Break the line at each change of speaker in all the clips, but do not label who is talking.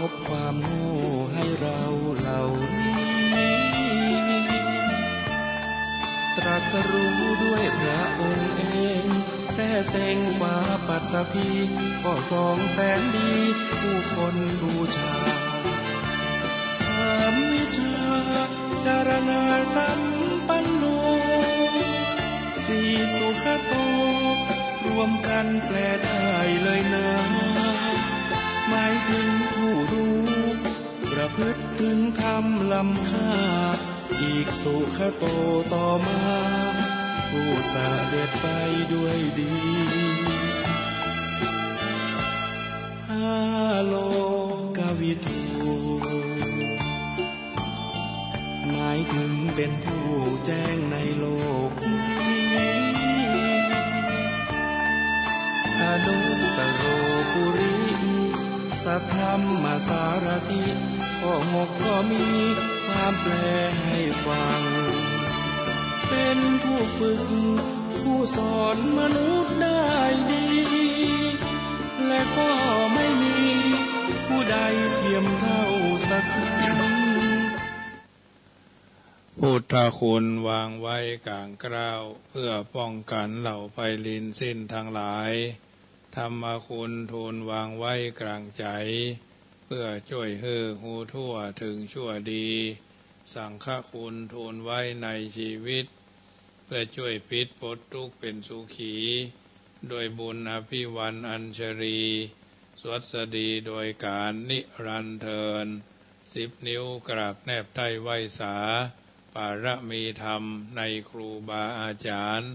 บความโง่ให้เราเหล่านี้ตรัสรู้ด้วยพระองค์เองแท้เซ็งฟ้าปัตตภีก็200,000 ดีผู้คนบูชา3 วิชาจารณาสัมปันโน4 สุขโตรวมกันแปลได้เลยนะหมายถึงผู้รู้ประพฤติพึงทำล้ำค่าอีกสุขโตต่อมาผู้เสด็จไปด้วยดีโลกวิทูหมายถึงเป็นผู้แจ้งในโลกนี้อนุตตโรปุริสัทธัมมาสารถิข้อ6ก็มีความแปลให้ฟังเป็นผู้ฝึกผู้สอนมนุษย์ได้ดีและก็ไม่มีผู้ใดเทียมเท่าสักครั้ง
พุทธคุณวางไว้กลางกล้าวเพื่อป้องกันเหล่าไพลินสิ้นทั้งหลายธรรมคุณทูลวางไว้กลางใจเพื่อช่วยให้หูทั่วถึงชั่วดีสังฆคุณทูลไว้ในชีวิตเพื่อช่วยพิษพ้นทุกข์เป็นสุขีโดยบุญอภิวันอัญชรีสวัสดีโดยการนิรันดร์เทิน10 นิ้วกราบแนบใต้ไหว้สาปารมีธรรมในครูบาอาจารย์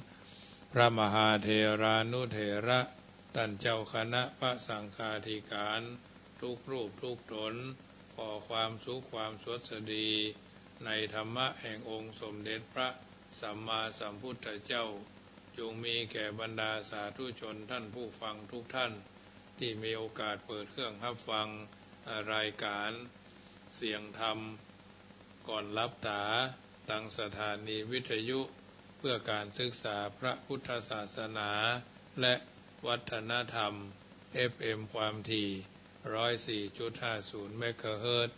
พระมหาเถรานุเถระท่านเจ้าคณะพระสังฆาธิการทุกรูปทุกตนขอความสุขความสวัสดีในธรรมะแห่งองค์สมเด็จพระสัมมาสัมพุทธเจ้าจงมีแก่บรรดาสาธุชนท่านผู้ฟังทุกท่านที่มีโอกาสเปิดเครื่องรับฟังรายการเสียงธรรมก่อนรับตาตั้งสถานีวิทยุเพื่อการศึกษาพระพุทธศาสนาและวัฒนธรรม FM ความถี่ 104.50 เมกะเฮิรตซ์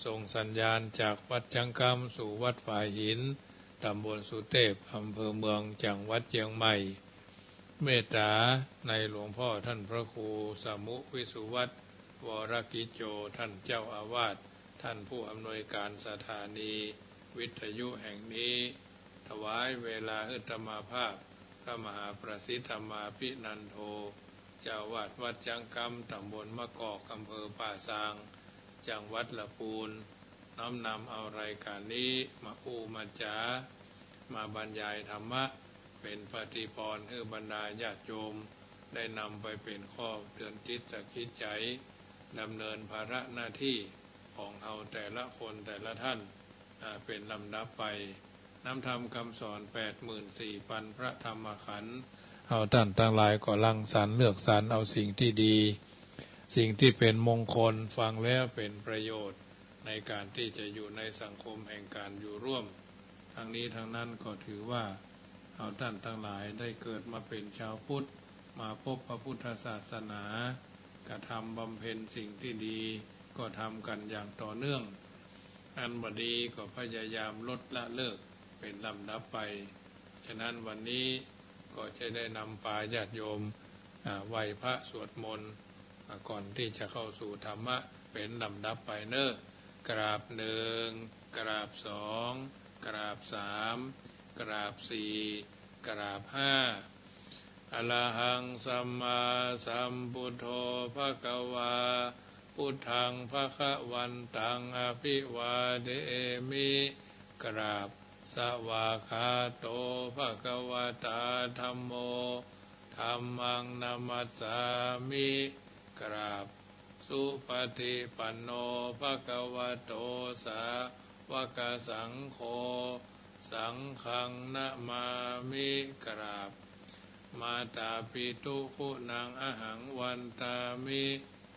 ส่งสัญญาณจากวัดจังกำสู่วัดฝายหินตำบลสุเทพอำเภอเมืองจังหวัดเชียงใหม่เมตตาในหลวงพ่อท่านพระครูสมุวิสุวัฒน์วรกิจโจท่านเจ้าอาวาสท่านผู้อำนวยการสถานีวิทยุแห่งนี้ถวายเวลาธรรมภาพพระมหาประสิทธิธรรมาภินันโทเจ้าวาดวัดจังกำตำบลมะกอกอำเภอป่าซางจังหวัดละปูนน้อมนำเอารายการนี้มามาจามาบรรยายธรรมะเป็นปฏิพรให้บรรดาญาติโยมได้นำไปเป็นข้อเตือนจิตสะกิดใจดำเนินภาระหน้าที่ของเราแต่ละคนแต่ละท่านเป็นลำดับไปน้ำธรรมคำสอน 84,000 พระธรรมขันธ์เอาท่านทั้งหลายก็รังสรรค์เลือกสรรเอาสิ่งที่ดีสิ่งที่เป็นมงคลฟังแล้วเป็นประโยชน์ในการที่จะอยู่ในสังคมแห่งการอยู่ร่วมทั้งนี้ทั้งนั้นก็ถือว่าเอาท่านทั้งหลายได้เกิดมาเป็นชาวพุทธมาพบพระพุทธศาสนากระทำบำเพ็ญสิ่งที่ดีก็ทำกันอย่างต่อเนื่องอันบดีก็พยายามลดละเลิกเป็นลำดับไปฉะนั้นวันนี้ก็จะได้นำพาญาติโยมไหว้พระสวดมนต์ก่อนที่จะเข้าสู่ธรรมะเป็นลำดับไปเนอะกราบ1กราบ2กราบ3กราบ4กราบ5อะระหังสัมมาสัมพุทโธภควาพุทธังภคะวันตังอภิวาเทมิกราบสวากขาโตภควตาธัมโมธัมมังนัมมัสสามิกราบสุปฏิปันโนภควโตสาวกสังโฆสังฆังนะมามิกราบมาตาปิตุคุณังอหังวันตามิ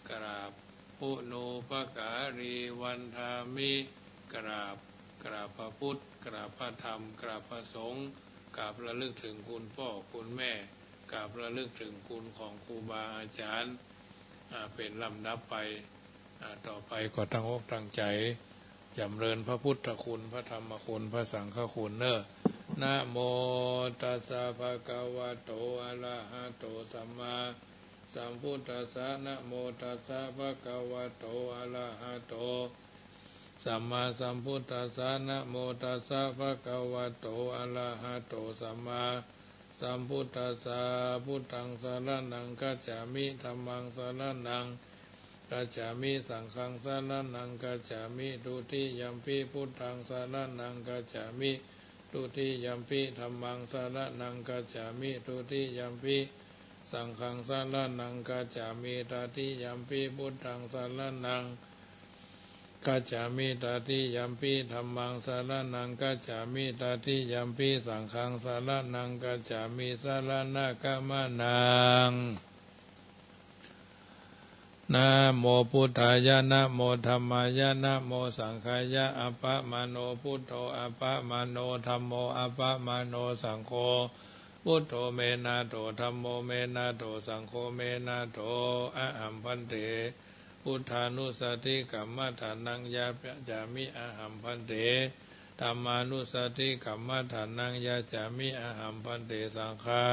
กราบปุโนปการีวันทามิกราบพระพุทธกราบพระธรรมกราบพระสงฆ์กราบระลึกถึงคุณพ่อคุณแม่กราบระลึกถึงคุณของครูบาอาจารย์เป็นลำดับไป ต่อไปก็ตั้งอกตั้งใจจำเริญพระพุทธคุณพระธรรมคุณพระสังฆคุณเนอะนะโมตัสสะภะคะวะโตอะระหะโตสัมมาสัมพุทธัสสะนะโมตัสสะภะคะวะโตอะระหะโตสัมมาสัมพุทธัสสะนะโมตัสสะภะคะวะโตอะระหะโตสัมมาสัมพุทธัสสะพุทธังสรณังคัจฉามิธัมมังสรณังกัจฉามิสังฆังสรณังกัจฉามิทุติยัมปิพุทธังสรณังกัจฉามิทุติยัมปิธัมมังสรณังกัจฉามิทุติยัมปิสังฆังสรณังกัจฉามิตติยัมปิพุทธังสรณังกัจฉามิตติยัมปิธัมมังสรณังกัจฉามิตติยัมปิสังฆังสรณังกัจฉามิสรณะกัมมานังนะโมพุทธายะนะโมธัมมายะนะโมสังฆายะอัปปะมโนพุทโธอัปปะมโนธัมโมอัปปะมโนสังโฆพุทโธเมนะโตธัมโมเมนะโตสังโฆเมนะโตอะหัมพันเตพุทธานุสติกัมมัฏฐานังยาจามิอะหัมพันเตธัมมานุสติกัมมัฏฐานังยาจามิอะหัมพันเตสังฆา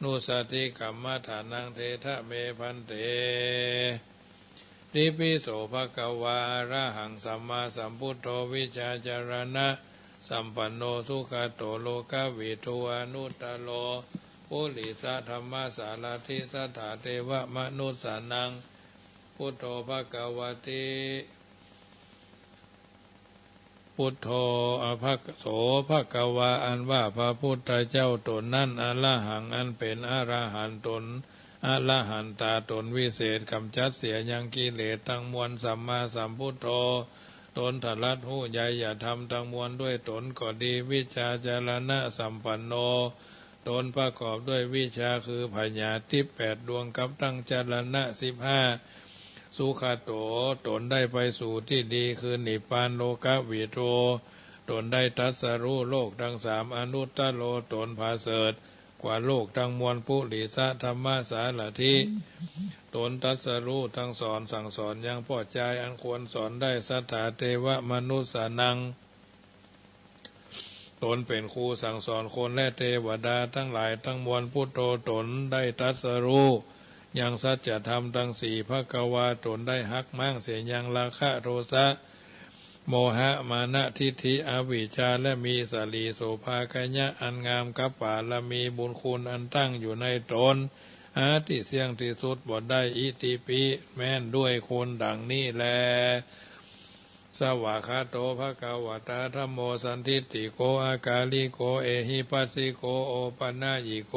นุสติกัมมัฏฐานังเททะเมพันเตนิพิโสภควาอะระหังสัมมาสัมพุทโธวิชาจารณะสัมปันโนสุขโตโลกวิทูอนุตตโลปุริสธรรมสารทิสัทธาเทวมนุสสานังพุทโธภควติพุทโธอภคโสภควาอันว่าพระพุทธเจ้าตนนั้นอรหังอันเป็นอรหันต์ตนอรหันตาตนวิเศษกำจัดเสียยังกิเลสทั้งมวลสัมมาสัมพุทโธตนทลัดหูใหญ่อย่าทำทั้งมวลด้วยตนก็ดีวิชาจารณะสัมปันโนตนประกอบด้วยวิชาคือพญาทิพย์8 ดวงกับตั้งจารณะ15สุขโตตนได้ไปสู่ที่ดีคือนิพพานโลกวิโตตนได้ตรัสรู้โลกทั้ง3อนุตตโลตนผาเสริฐกว่าโลกทั้งมวลปุริสธรรมสารถิตนตรัสรู้ทั้งสอนสั่งสอนยังพอใจอันควรสอนได้สัทธาเทวมนุสสานังตนเป็นครูสั่งสอนคนและเทวดาทั้งหลายทั้งมวลพุทโธตนได้ตรัสรู้ยังสัจธรรมทั้ง4ภควาตนได้หักมั่งเสียยังราคะโทสะโมหะมานะทิฏฐิอวิชชาและมีสลีโสภากัญญะอันงามกับป่าละมีบุญคุณอันตั้งอยู่ในตนหาที่เสี่ยงที่สุดบ่ได้อิติปิแม้นด้วยคุณดังนี้แลสวากขาโตภควตาธัมโมสันทิฏฐิโกอากาลิโกเอหิปัสสิโกโอปัญญิโก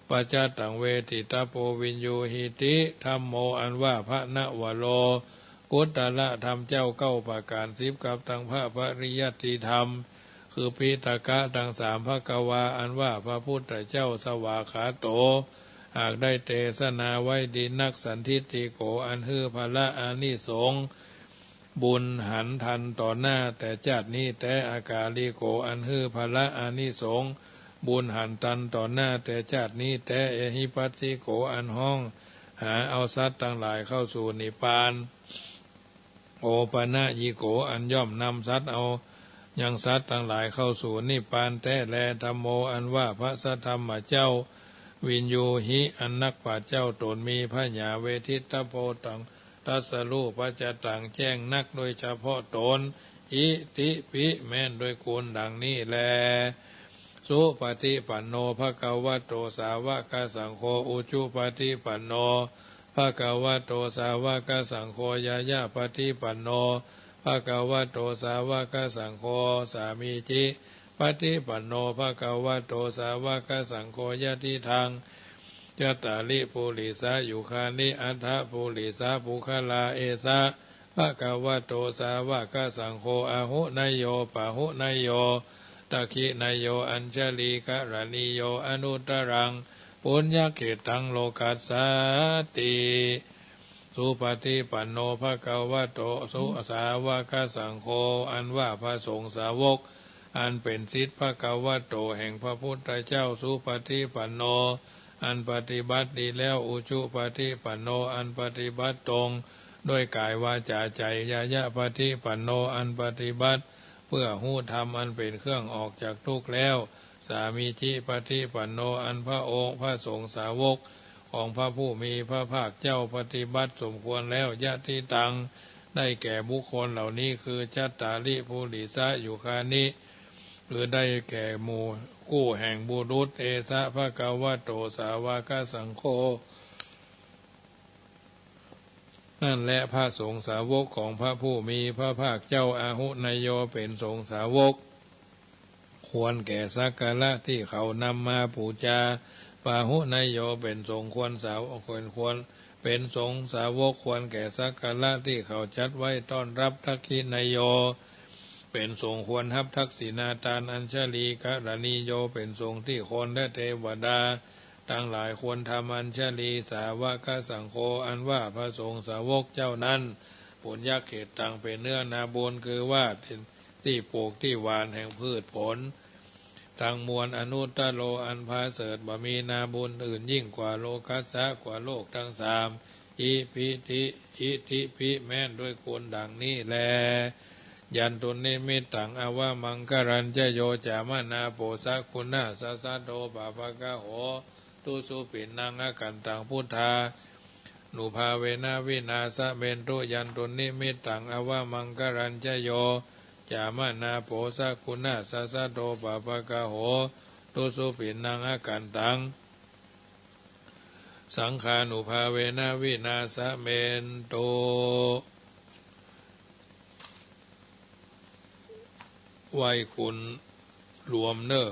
ปัจจตังเวทิตาโพวินยูหิติธัมโมอันว่าพระนวโรกุตตะธรรมเจ้า9 ประการ10กับทั้งพระปริยัติธรรมคือปิฎกะทั้ง3ภควาอันว่าพระพุทธเจ้าสวากขาโตหากได้เทศนาไว้ดีนักสันทิฏฐิโกอันฮือพละอานิสงส์บุญหันทันต่อหน้าแต่ชาตินี้แต่อากาลิโกอันฮือพละอานิสงส์บุญหันตันต่อหน้าแต่ชาตินี้แต่เอหิปัสสิโกอันห้องหาเอาสัตว์ทั้งหลายเข้าสู่นิพพานโอปนะยิโกอันย่อมนำสัตว์เอายังสัตว์ทั้งหลายเข้าสู่นิพพานแต่แลธัมโมอันว่าพระสัทธรรมเจ้าวินยูหิอันนักปราชญ์เจ้าตนมีพระญาเวทิตโพตังตัสรู้ปัจจตังแจ้งนักโดยเฉพาะตนอิติปิแม้นโดยคุณดังนี้แลสุปฏิปันโนภควโตสาวกสังโฆอุจุปฏิปันโนภควโตสาวกสังโฆยายาปฏิปันโนภควโตสาวกสังโฆสามีจิปฏิปันโนภควโตสาวกสังโฆยะติทังจัตตาลิปุริสายุคานิอัฏฐปุริสาปุคลาเอสะภควโตสาวกสังโฆอาหุนายโยปะหุนายโยตคินายโยอัญชลีกะรณีโยอนุตตรังปุญญเกตังโลกัสสติสุปฏิปันโนภควโตสุสาวกสังโฆอันว่าพระสงฆ์สาวกอันเป็นศิษย์ภควโตแห่งพระพุทธเจ้าสุปฏิปันโนอันปฏิบัติดีแล้วอุชุปฏิปันโนอันปฏิบัติตรง ด้วยกายวาจาใจยะปฏิปันโนอันปฏิบัติเพื่อหู้ธรรมอันเป็นเครื่องออกจากทุกข์แล้วสามีจิปฏิปันโนอันพระองค์พระสงฆ์สาวกของพระผู้มีพระภาคเจ้าปฏิบัติสมควรแล้วยะทิตังได้แก่บุคคลเหล่านี้คือจัตตาริภูริสะอยู่คานิหรือได้แก่หมู่กู้แห่งบุรุษเอสะภะคะวะโตสาวกสังโฆนั่นแหละพระสงฆ์สาวกของพระผู้มีพระภาคเจ้าอาหุนายโยเป็นสงฆ์สาวกควรแก่สักการะที่เขานำมาบูชาปาหุนายโยเป็นสงฆ์ควรสาวควรเป็นสงฆ์สาวกควรแก่สักการะที่เขาจัดไว้ต้อนรับทักขินายโยเป็นสงฆ์ควรรับทักษิณาทานอัญชลีกรณีโยเป็นสงฆ์ที่คนและเทวดาทั้งหลายควรทำอัญชลีสาวกสังโฆอันว่าพระสงฆ์สาวกเจ้านั้นปุญญเขตต่างเป็นเนื้อนาบุญคือว่าที่ปลูกที่หวานแห่งพืชผลทางมวลอนุตตโลอันพาเสดบ่มีนาบุญอื่นยิ่งกว่าโลกัสสะกว่าโลกทั้งสามอิทิพิแม่นด้วยคุณดังนี้แลยันตุนิมิตตังอวามังกรัญจโยจามนาโปสักคุณาสัสสะโดปะปะกะโหตุสุปินังอกันตังพุทธานุภาเวนะวินาสะเมนตุยันตุนิมิตตังอวามังกรัญจโยจามนาโปสักคุณาสัสสะโดปะปะกะโหตุสุปินังอกันตังสังขานุภาเวนะวินาสะเมนตุไหวคุณรวมเนอ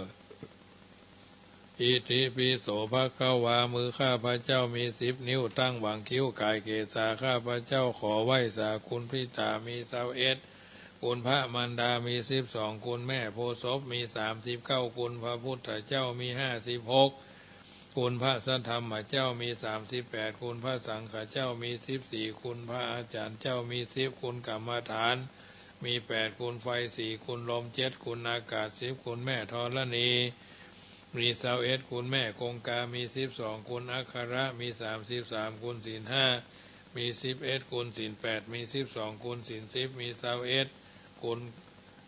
อิทิปิโสภะคะวามือข้าพระเจ้ามี10 นิ้วตั้งหวังคิ้วกายเกศาข้าพระเจ้าขอไหว้สาคุณพิตามี21คุณพระมารดามี12คุณแม่โพธิ์ศพมี39คุณพระพุทธเจ้ามี56คุณพระสัทธรรมเจ้ามี38คุณพระสังฆเจ้ามี14คุณพระอาจารย์เจ้ามี10คุณกรรมฐานมี8คุณไฟ4คุณลม7คุณอากาศ10คุณแม่ธรณีมี21คุณแม่คงกามี12คุณอัคคระมี33คุณศีล5มี11คุณศีล8มี12คุณศีล10มี21คุณ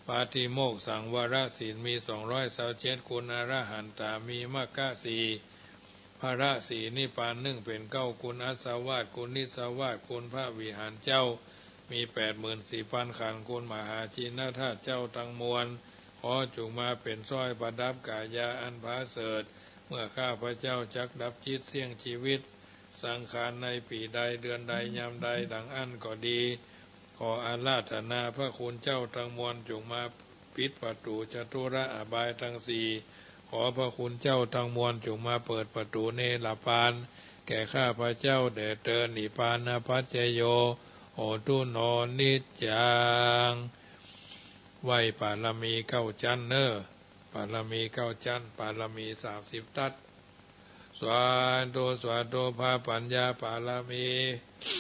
ปาติโมกข์สังวรศีลมี227คุณอรหันตามีมรรค4พระสีนิพพาน1เป็น9คุณอัสสาวาสคุณนิสสาวาสคุณพระวิหารเจ้ามี84,000ขันธ์คุณมหาชินธาตุเจ้าทั้งมวลขอจงมาเป็นสร้อยประดับกายาอันพาเสริฐเมื่อข้าพระเจ้าจักดับจิตเสี่ยงชีวิตสังขารในปีใดเดือนใดยามใดดังอันก็ดีขออาราธนาพระคุณเจ้าทั้งมวลจงมาปิดประตูจตุระอบายทั้งสี่ขอพระคุณเจ้าทั้งมวลจงมาเปิดประตูเนรพานแก่ข้าพระเจ้าแด่เตินนิพพานปัจเจโยโอตุนอนิจจังไหวปารมี9ชั้นเนอปารมี9ชั้นปารมี30ทัศสวาโตภาปัญญาปารมี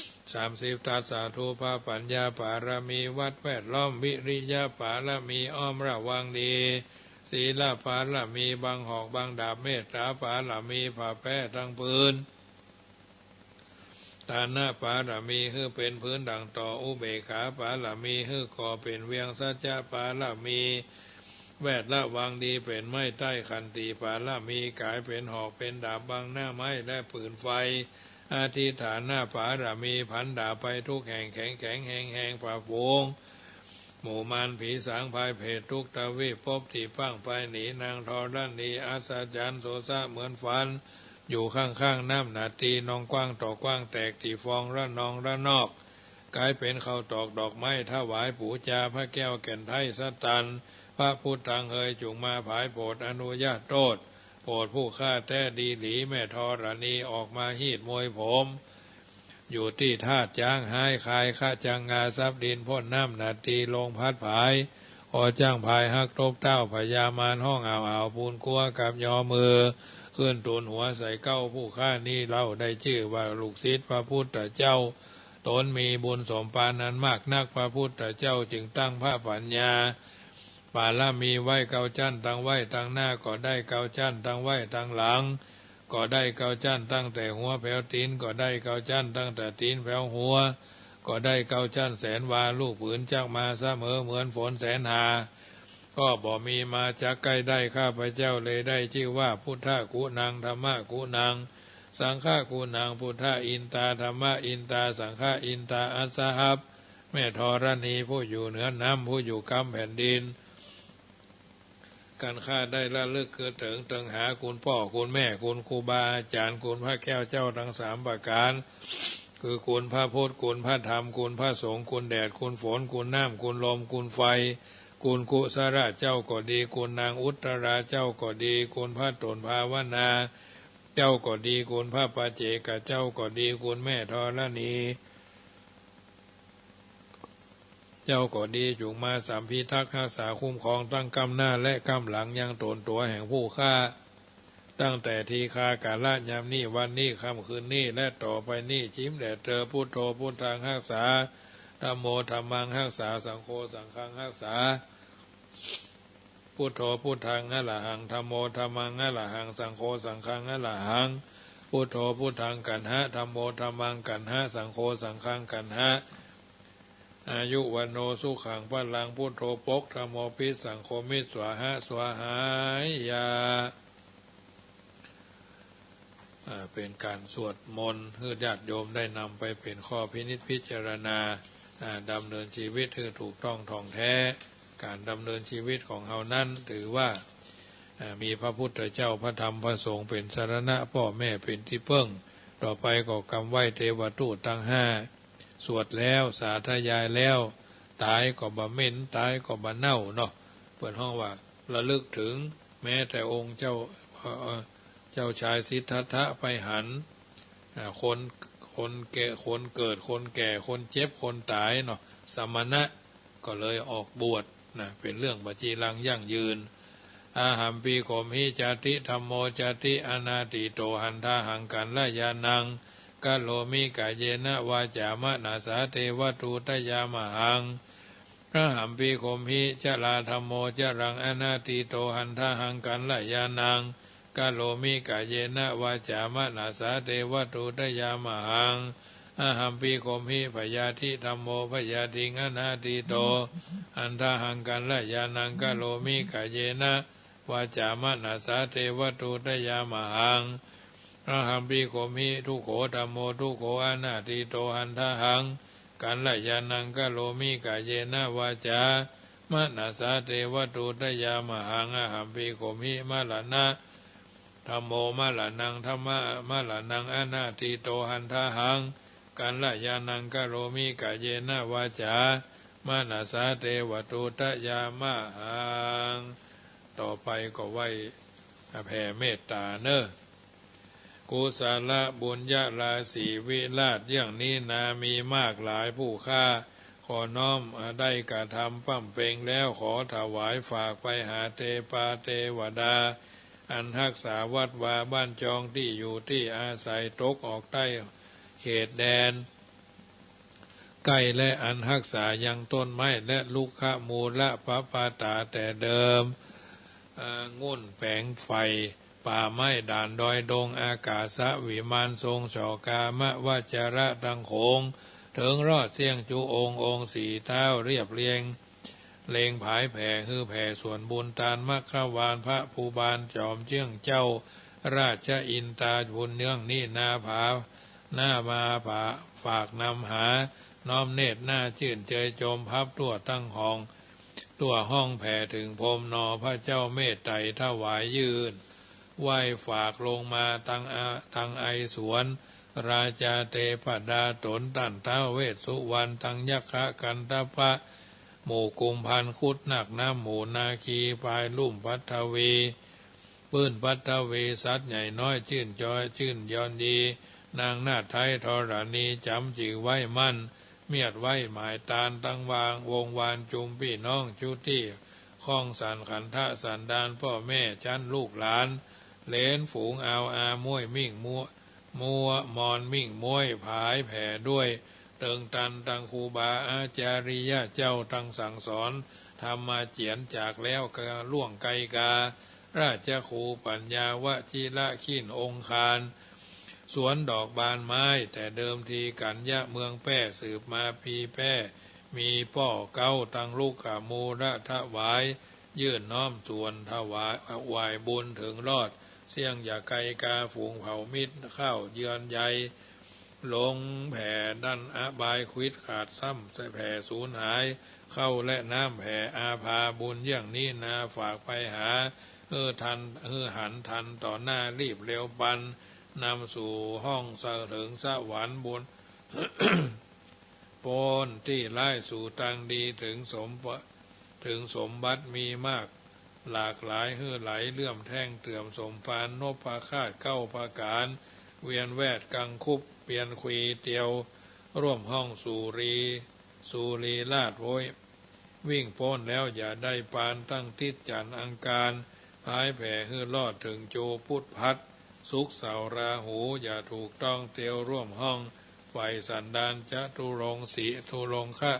30ทัศสาธุภาปัญญาปารมีวัดแวดล้อมวิริยะปารมีอ้อมระวังดีศีลปารมีบังหอกบังดาบเมตตาปารมีผ่าแพ้ทั้งพื้นทานะปารมีคือเป็นพื้นดังต่ออุเบกขาปารมีคือก่อเป็นเวียงสัจจะปารมีแวดละวังดีเป็นไม้ใต้ขันติปารมีกายเป็นหอกเป็นดาบบังหน้าไม้และปืนไฟอธิฐานหน้าปารมีพันดาบไปทุกแห่งแข็งแห่งป่าโป่งหมู่มารผีสางภายเพศทุกตะวีพบที่ปั้งไปหนีนางทอรันนีอาสาจันโสซะเหมือนฟันอยู่ข้างน้ำนาตีนองกว้างต่อกว้างแตกที่ฟองระนองระนอกกลายเป็นข้าวตอกดอกไม้ถวายปู่จาพระแก้วแก่นไทยสัตตันพระพุทธังเฮยจุงมาผายโปรดอนุญาตโทษโปรดผู้ฆ่าแท้ดีหลีแม่ธรณีออกมาหีดมวยผมอยู่ที่ธาตุจ้างหายคายข้าจังงาซับดินพ่นน้ำนาตีลงพัดผายขอจ้างพายฮักตบเต้าพญามารห้องอ่าวปูนกัวกับยอมือขึ้นตูนหัวใส่เก้าผู้ฆ่านี้เล่าได้ชื่อว่าลูกศิษย์พระพุทธเจ้าตนมีบุญสมปานนั้นมากนักพระพุทธเจ้าจึงตั้งพระปัญญาปาละมีไว้9ชั้นตั้งไว้ตั้งหน้าก็ได้9ชั้นตั้งไว้ตั้งหลังก็ได้9ชั้นตั้งแต่หัวแผ่วตีนก็ได้9ชั้นตั้งแต่ตีนแผ่วหัว ก็ได้เก้าชั้นแสนวาลูกผืนจักมาเสมอเหมือนฝนแสนหาก็บ่มีมาจากใกล้ได้ข้าพเจ้าเลยได้ชื่อว่าพุทธกูนังธรรมะกูนังสังฆากูนังพุทธอินตาธรรมะอินตาสังฆาอินตาอัสสหับแม่ธรณีผู้อยู่เหนือน้ำผู้อยู่กำแผ่นดินการข้าได้ละลึกคือถึงหาคุณพ่อคุณแม่คุณครูบาอาจารย์คุณพระแก้วเจ้าทั้งสามประการคือคุณพระพุทธคุณพระธรรมคุณพระสงฆ์คุณแดดคุณฝนคุณน้ำคุณลมคุณไฟคุณกุสระเจ้าก็ดีคุณนางอุตราเจ้าก็ดีคุณพระตนภาวนาเจ้าก็ดีคุณพระปาเจกเจ้าก็ดีคุณแม่ธรณีเจ้าก็ดีจุงมาสามพิทักษ์รักษาคุ้มครองตั้งกำหน้าและกำหลังยังตนตัวแห่งผู้ฆ่าตั้งแต่ทีฆากาลยามนี้วันนี้ค่ำคืนนี้และต่อไปนี้จิ้มแดดเจอพุทโธพุทธังรักษาธัมโมธัมมังรักษาสังโฆสังฆังรักษาพุทโธพุทธังอะระหังธัมโมธัมมังอะระหังสังโฆสังฆังอะระหังพุทโธพุทธังกันหะธัมโมธัมมังกันหะสังโฆสังฆังกันหะอายุวันโนสุขังพลังพุทโธปกธัมโมปิสังโฆมิสวาหะสวาหายยาเป็นการสวดมนต์ให้ญาติโยมได้นำไปเป็นข้อพินิจพิจารณาดำเนินชีวิตให้ถูกต้องท่องแท้การดำเนินชีวิตของเฮานั้นถือว่ามีพระพุทธเจ้าพระธรรมพระสงฆ์เป็นสรณะพ่อแม่เป็นที่พึ่งต่อไปก็กำไหวเทวทูตทั้งห้าสวดแล้วสาธยายแล้วตายก็บ่เหม็นตายก็บ่เน่าเนาะเปิดห้องว่าระลึกถึงแม้แต่องค์เจ้าชายสิทธัตถะไปหันคนแก่คนเกิดคนแก่คนเจ็บคนตายเนาะสมณะก็เลยออกบวชนะเป็นเรื่องบัจีรังยั่งยืนอาหัมปีโขมหิจติธัมโมจติอนาติโตหันทาหังกันละยานังกะโลมิกะเยนะวาจามะนาสาเทวตูตยามหังอาหัมปีโขมหิจลาธัมโมจรังอนาติโตหันทาหังกันละยานังกะโลมิกะเยนะวาจามะนาสาเทวตูตยามหังอาหัมปีโขมหิพยาธิธัมโมพยาธิงอนาติโตอันทาหังกันละยานังกะโลมิกะเยนะวาจามะนาสาเทวตูตยามหังอาหัมปีโขมหิทุโขธัมโมทุโขอนาติโตหันทาหังกันละยานังกะโลมิกะเยนะวาจามะนาสาเทวตูตยามหังอาหัมปีโขมหิมะละนะธัมโมมะละนังธัมมะมะละนังอนาติโตหันทาหังกันละยานังกะโลมิกะเยนะวาจามะนาสาเทวตูตยามหังต่อไปก็ไหว้แผ่เมตตาเนอะกุศลบุญญาราศีวิราชอย่างนี้นามีมากหลายผู้ค่าขอน้อมได้กระทำปั้มเปงแล้วขอถวายฝากไปหาเทปาเทวดาอันรักษาวัดวาบ้านจองที่อยู่ที่อาศัยตกออกใต้เขตแดนใกล้และอันรักษายังต้นไม้และลูกขมูลพระปาตาแต่เดิมงุ่นแผงไฟป่าไม้ด่านดอยดงอากาศวิมานทรงชอกามะวจระตังโขงถึงรอดเสียงจูองค์สี่เท้าเรียบเรียงเลงผายแผ่คือแผ่ส่วนบุญตานมัคควานพระภูบาลจอมเจื้องเจ้าราชอินตาบุญเนื่องนี่นาผาหน้ามาผาฝากนำหาน้อมเนตรหน้าชื่นเจยโจมพับตัวตั้งห้องตัวห้องแผ่ถึงพรมนอพระเจ้าเมตไตรถวายยืนไหว้ฝากลงมาตังไอสวนราชาเทพดาตนตันท้าเวสสุวรรณตังยักขะกันตพะหมู่กุมพันคุดนักน้ำหมู่นาคีปลายลุ่มพัทวีปื้นพัทวีสัตว์ใหญ่น้อยชื่นจอยชื่นยอนดีนางนาถไทยธรณีจำจือไว้มั่นเมียดไว้หมายตาลตั้งวางวงวานจุมพี่น้องชุที่ข้องสันขันทะสันดานพ่อแม่ชั้นลูกหลานเลนฝูงเอามวยมิ่งมัวมอนมิ่งมวยผายแผ่ด้วยเติงตันตังครูบาอาจาริยะเจ้าตังสั่งสอนทำมาเจียนจากแล้วกะล่วงไกการาชครูปัญญาวชิระขินองคาร สวนดอกบานไม้แต่เดิมทีกันยะเมืองแป้สืบมาพีแป้มีป้อเก้าตังลูกขามูระทะวายยื่นน้อมส่วนถวายบุญถึงรอดเสี่ยงอย่าไกลกาฝูงเผามิตรเข้าเยือนใหญ่ลงแผ่ดันอบายควิดขาดซ้ำใส่แผ่สูญหายเข้าและน้ำแผ่อาภาบุญอย่างนี้นาฝากไปหาหันทันต่อหน้ารีบเร็วปันนำสู่ห้องสะถึงสวรรค์บุญ ปนที่ไล่สู่ตังดีถึงสมบัติมีมากหลากหลายไหลเลื่อมแท่งเตื่อมสมปานนพพาคาดเก้าประการเวียนแวดกังคุบเปลี่ยนคุยเตียวร่วมห้องสุรีลาดโวยวิ่งโป้นแล้วอย่าได้ปานตั้งทิศจันอังการพายแผ่ลอดถึงโจพุทธพัดสุขเสาราหูอย่าถูกต้องเตียวร่วมห้องไฟสันดานจะทุรงคะ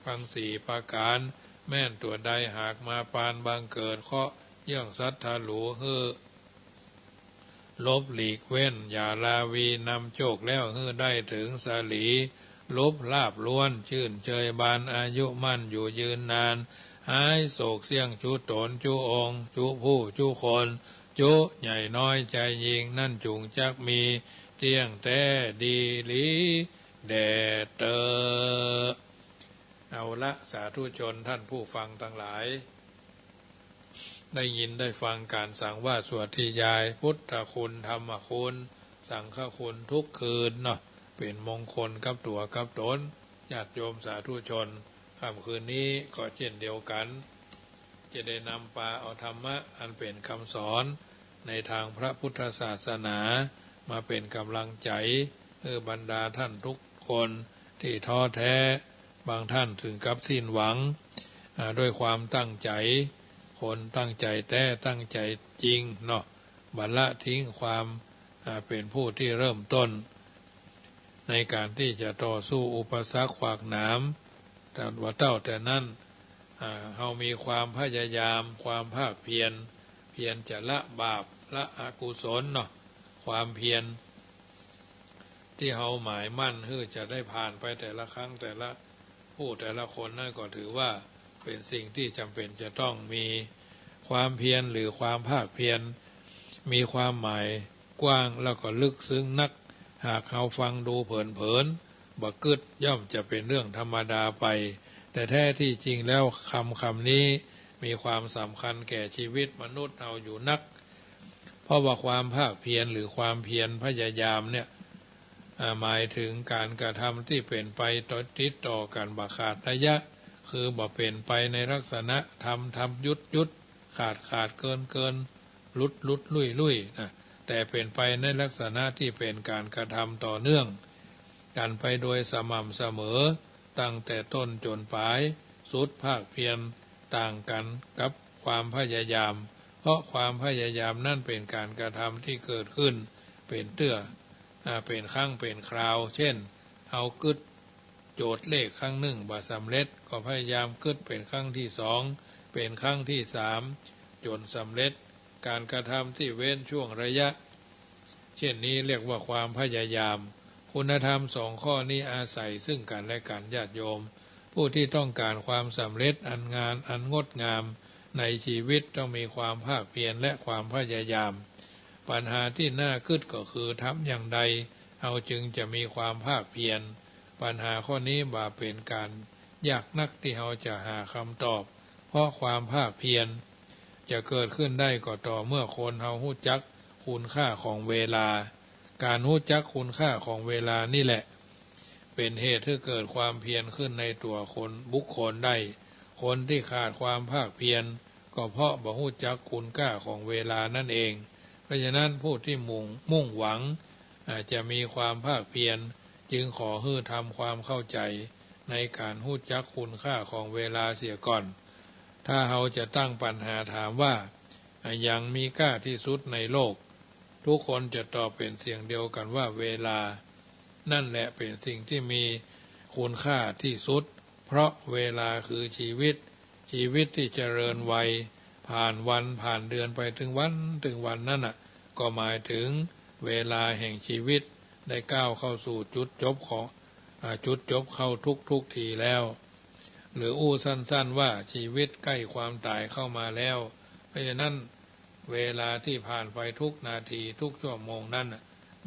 ฟังสี่ประการแม่นตัวใดหากมาปานบังเกิดเคาะเยื่องสัทธาหลูลบหลีกเว้นอย่าลาวีนำโชคแล้วได้ถึงสลีลบลาบล้วนชื่นเชยบานอายุมั่นอยู่ยืนนานหายโศกเสี่ยงจุตนจุองจุผู้จุคนจุใหญ่น้อยใจยิงนั่นจุงจักมีเที่ยงแต่ดีลีแดเตอเอาละสาธุชนท่านผู้ฟังทั้งหลายได้ยินได้ฟังการสั่งว่าสวดที่ยายพุทธคุณธรรมคุณสังฆคุณทุกคืนเนาะเป็นมงคลกับตัวกับตนญาติโยมสาธุชนค่ำคืนนี้ก็เช่นเดียวกันจะได้นำปาเอาธรรมะอันเป็นคำสอนในทางพระพุทธศาสนามาเป็นกำลังใจบรรดาท่านทุกคนที่ท้อแท้บางท่านถึงกับสิ้นหวังด้วยความตั้งใจคนตั้งใจแต่ตั้งใจจริงเนาะบัลละทิ้งความเป็นผู้ที่เริ่มต้นในการที่จะต่อสู้อุปสรรคขวากหนามแต่ว่าแต่นั้นเรามีความพยายามความภาคเพียรจะละบาปละอกุศลเนาะความเพียรที่เราหมายมั่นจะได้ผ่านไปแต่ละครั้งแต่ละผู้แต่ละคนนั่นก็ถือว่าเป็นสิ่งที่จำเป็นจะต้องมีความเพียรหรือความภาคเพียรมีความหมายกว้างแล้วก็ลึกซึ้งนักหากเราฟังดูเผินบักกึดย่อมจะเป็นเรื่องธรรมดาไปแต่แท้ที่จริงแล้วคำนี้มีความสำคัญแก่ชีวิตมนุษย์เราอยู่นักเพราะว่าความภาคเพียรหรือความเพียรพยายามเนี่ยหมายถึงการกระทำที่เป็นไปติดต่อกันบ่ขาดระยะคือบ่เป็นไปในลักษณะทำยุดขาดเกินลุดลุยนะแต่เป็นไปในลักษณะที่เป็นการกระทำต่อเนื่องกันไปโดยสม่ำเสมอตั้งแต่ต้นจนปลายสุดภาคเพียรต่างกันกับความพยายามเพราะความพยายามนั่นเป็นการกระทำที่เกิดขึ้นเป็นเป็นครั้งเป็นคราวเช่นเอากึดโจทย์เลขครั้งหนึ่งบ่สำเร็จก็พยายามกึดเป็นครั้งที่สองเป็นครั้งที่สามจนสำเร็จการกระทำที่เว้นช่วงระยะเช่นนี้เรียกว่าความพยายามคุณธรรมสองข้อนี้อาศัยซึ่งกันและกันญาติโยมผู้ที่ต้องการความสำเร็จอันงดงามในชีวิตต้องมีความภาคเพียรและความพยายามปัญหาที่น่าคิดก็คือทำอย่างใดเอาจึงจะมีความภาคเพียรปัญหาข้อนี้บ่เป็นการยากนักที่เราจะหาคำตอบเพราะความภาคเพียรจะเกิดขึ้นได้ก็ต่อเมื่อคนเรารู้จักคุณค่าของเวลาการรู้จักคุณค่าของเวลานี่แหละเป็นเหตุให้เกิดความเพียรขึ้นในตัวคนบุคคลได้คนที่ขาดความภาคเพียรก็เพราะบ่รู้จักคุณค่าของเวลานั่นเองเพราะฉะนั้นผู้ที่มุ่งหวังอาจจะมีความภาคเพียรจึงขอให้ทำความเข้าใจในการรู้จักคุณค่าของเวลาเสียก่อนถ้าเราจะตั้งปัญหาถามว่ายังมีค่าที่สุดในโลกทุกคนจะตอบเป็นเสียงเดียวกันว่าเวลานั่นแหละเป็นสิ่งที่มีคุณค่าที่สุดเพราะเวลาคือชีวิตที่เจริญวัยผ่านวันผ่านเดือนไปถึงวันนั่นก็หมายถึง เวลาแห่งชีวิตได้ก้าวเข้าสู่จุดจบเข้าทุกทีแล้วหรืออู้สั้นๆว่าชีวิตใกล้ความตายเข้ามาแล้วเพราะฉะนั้นเวลาที่ผ่านไปทุกนาทีทุกชั่วโมงนั้น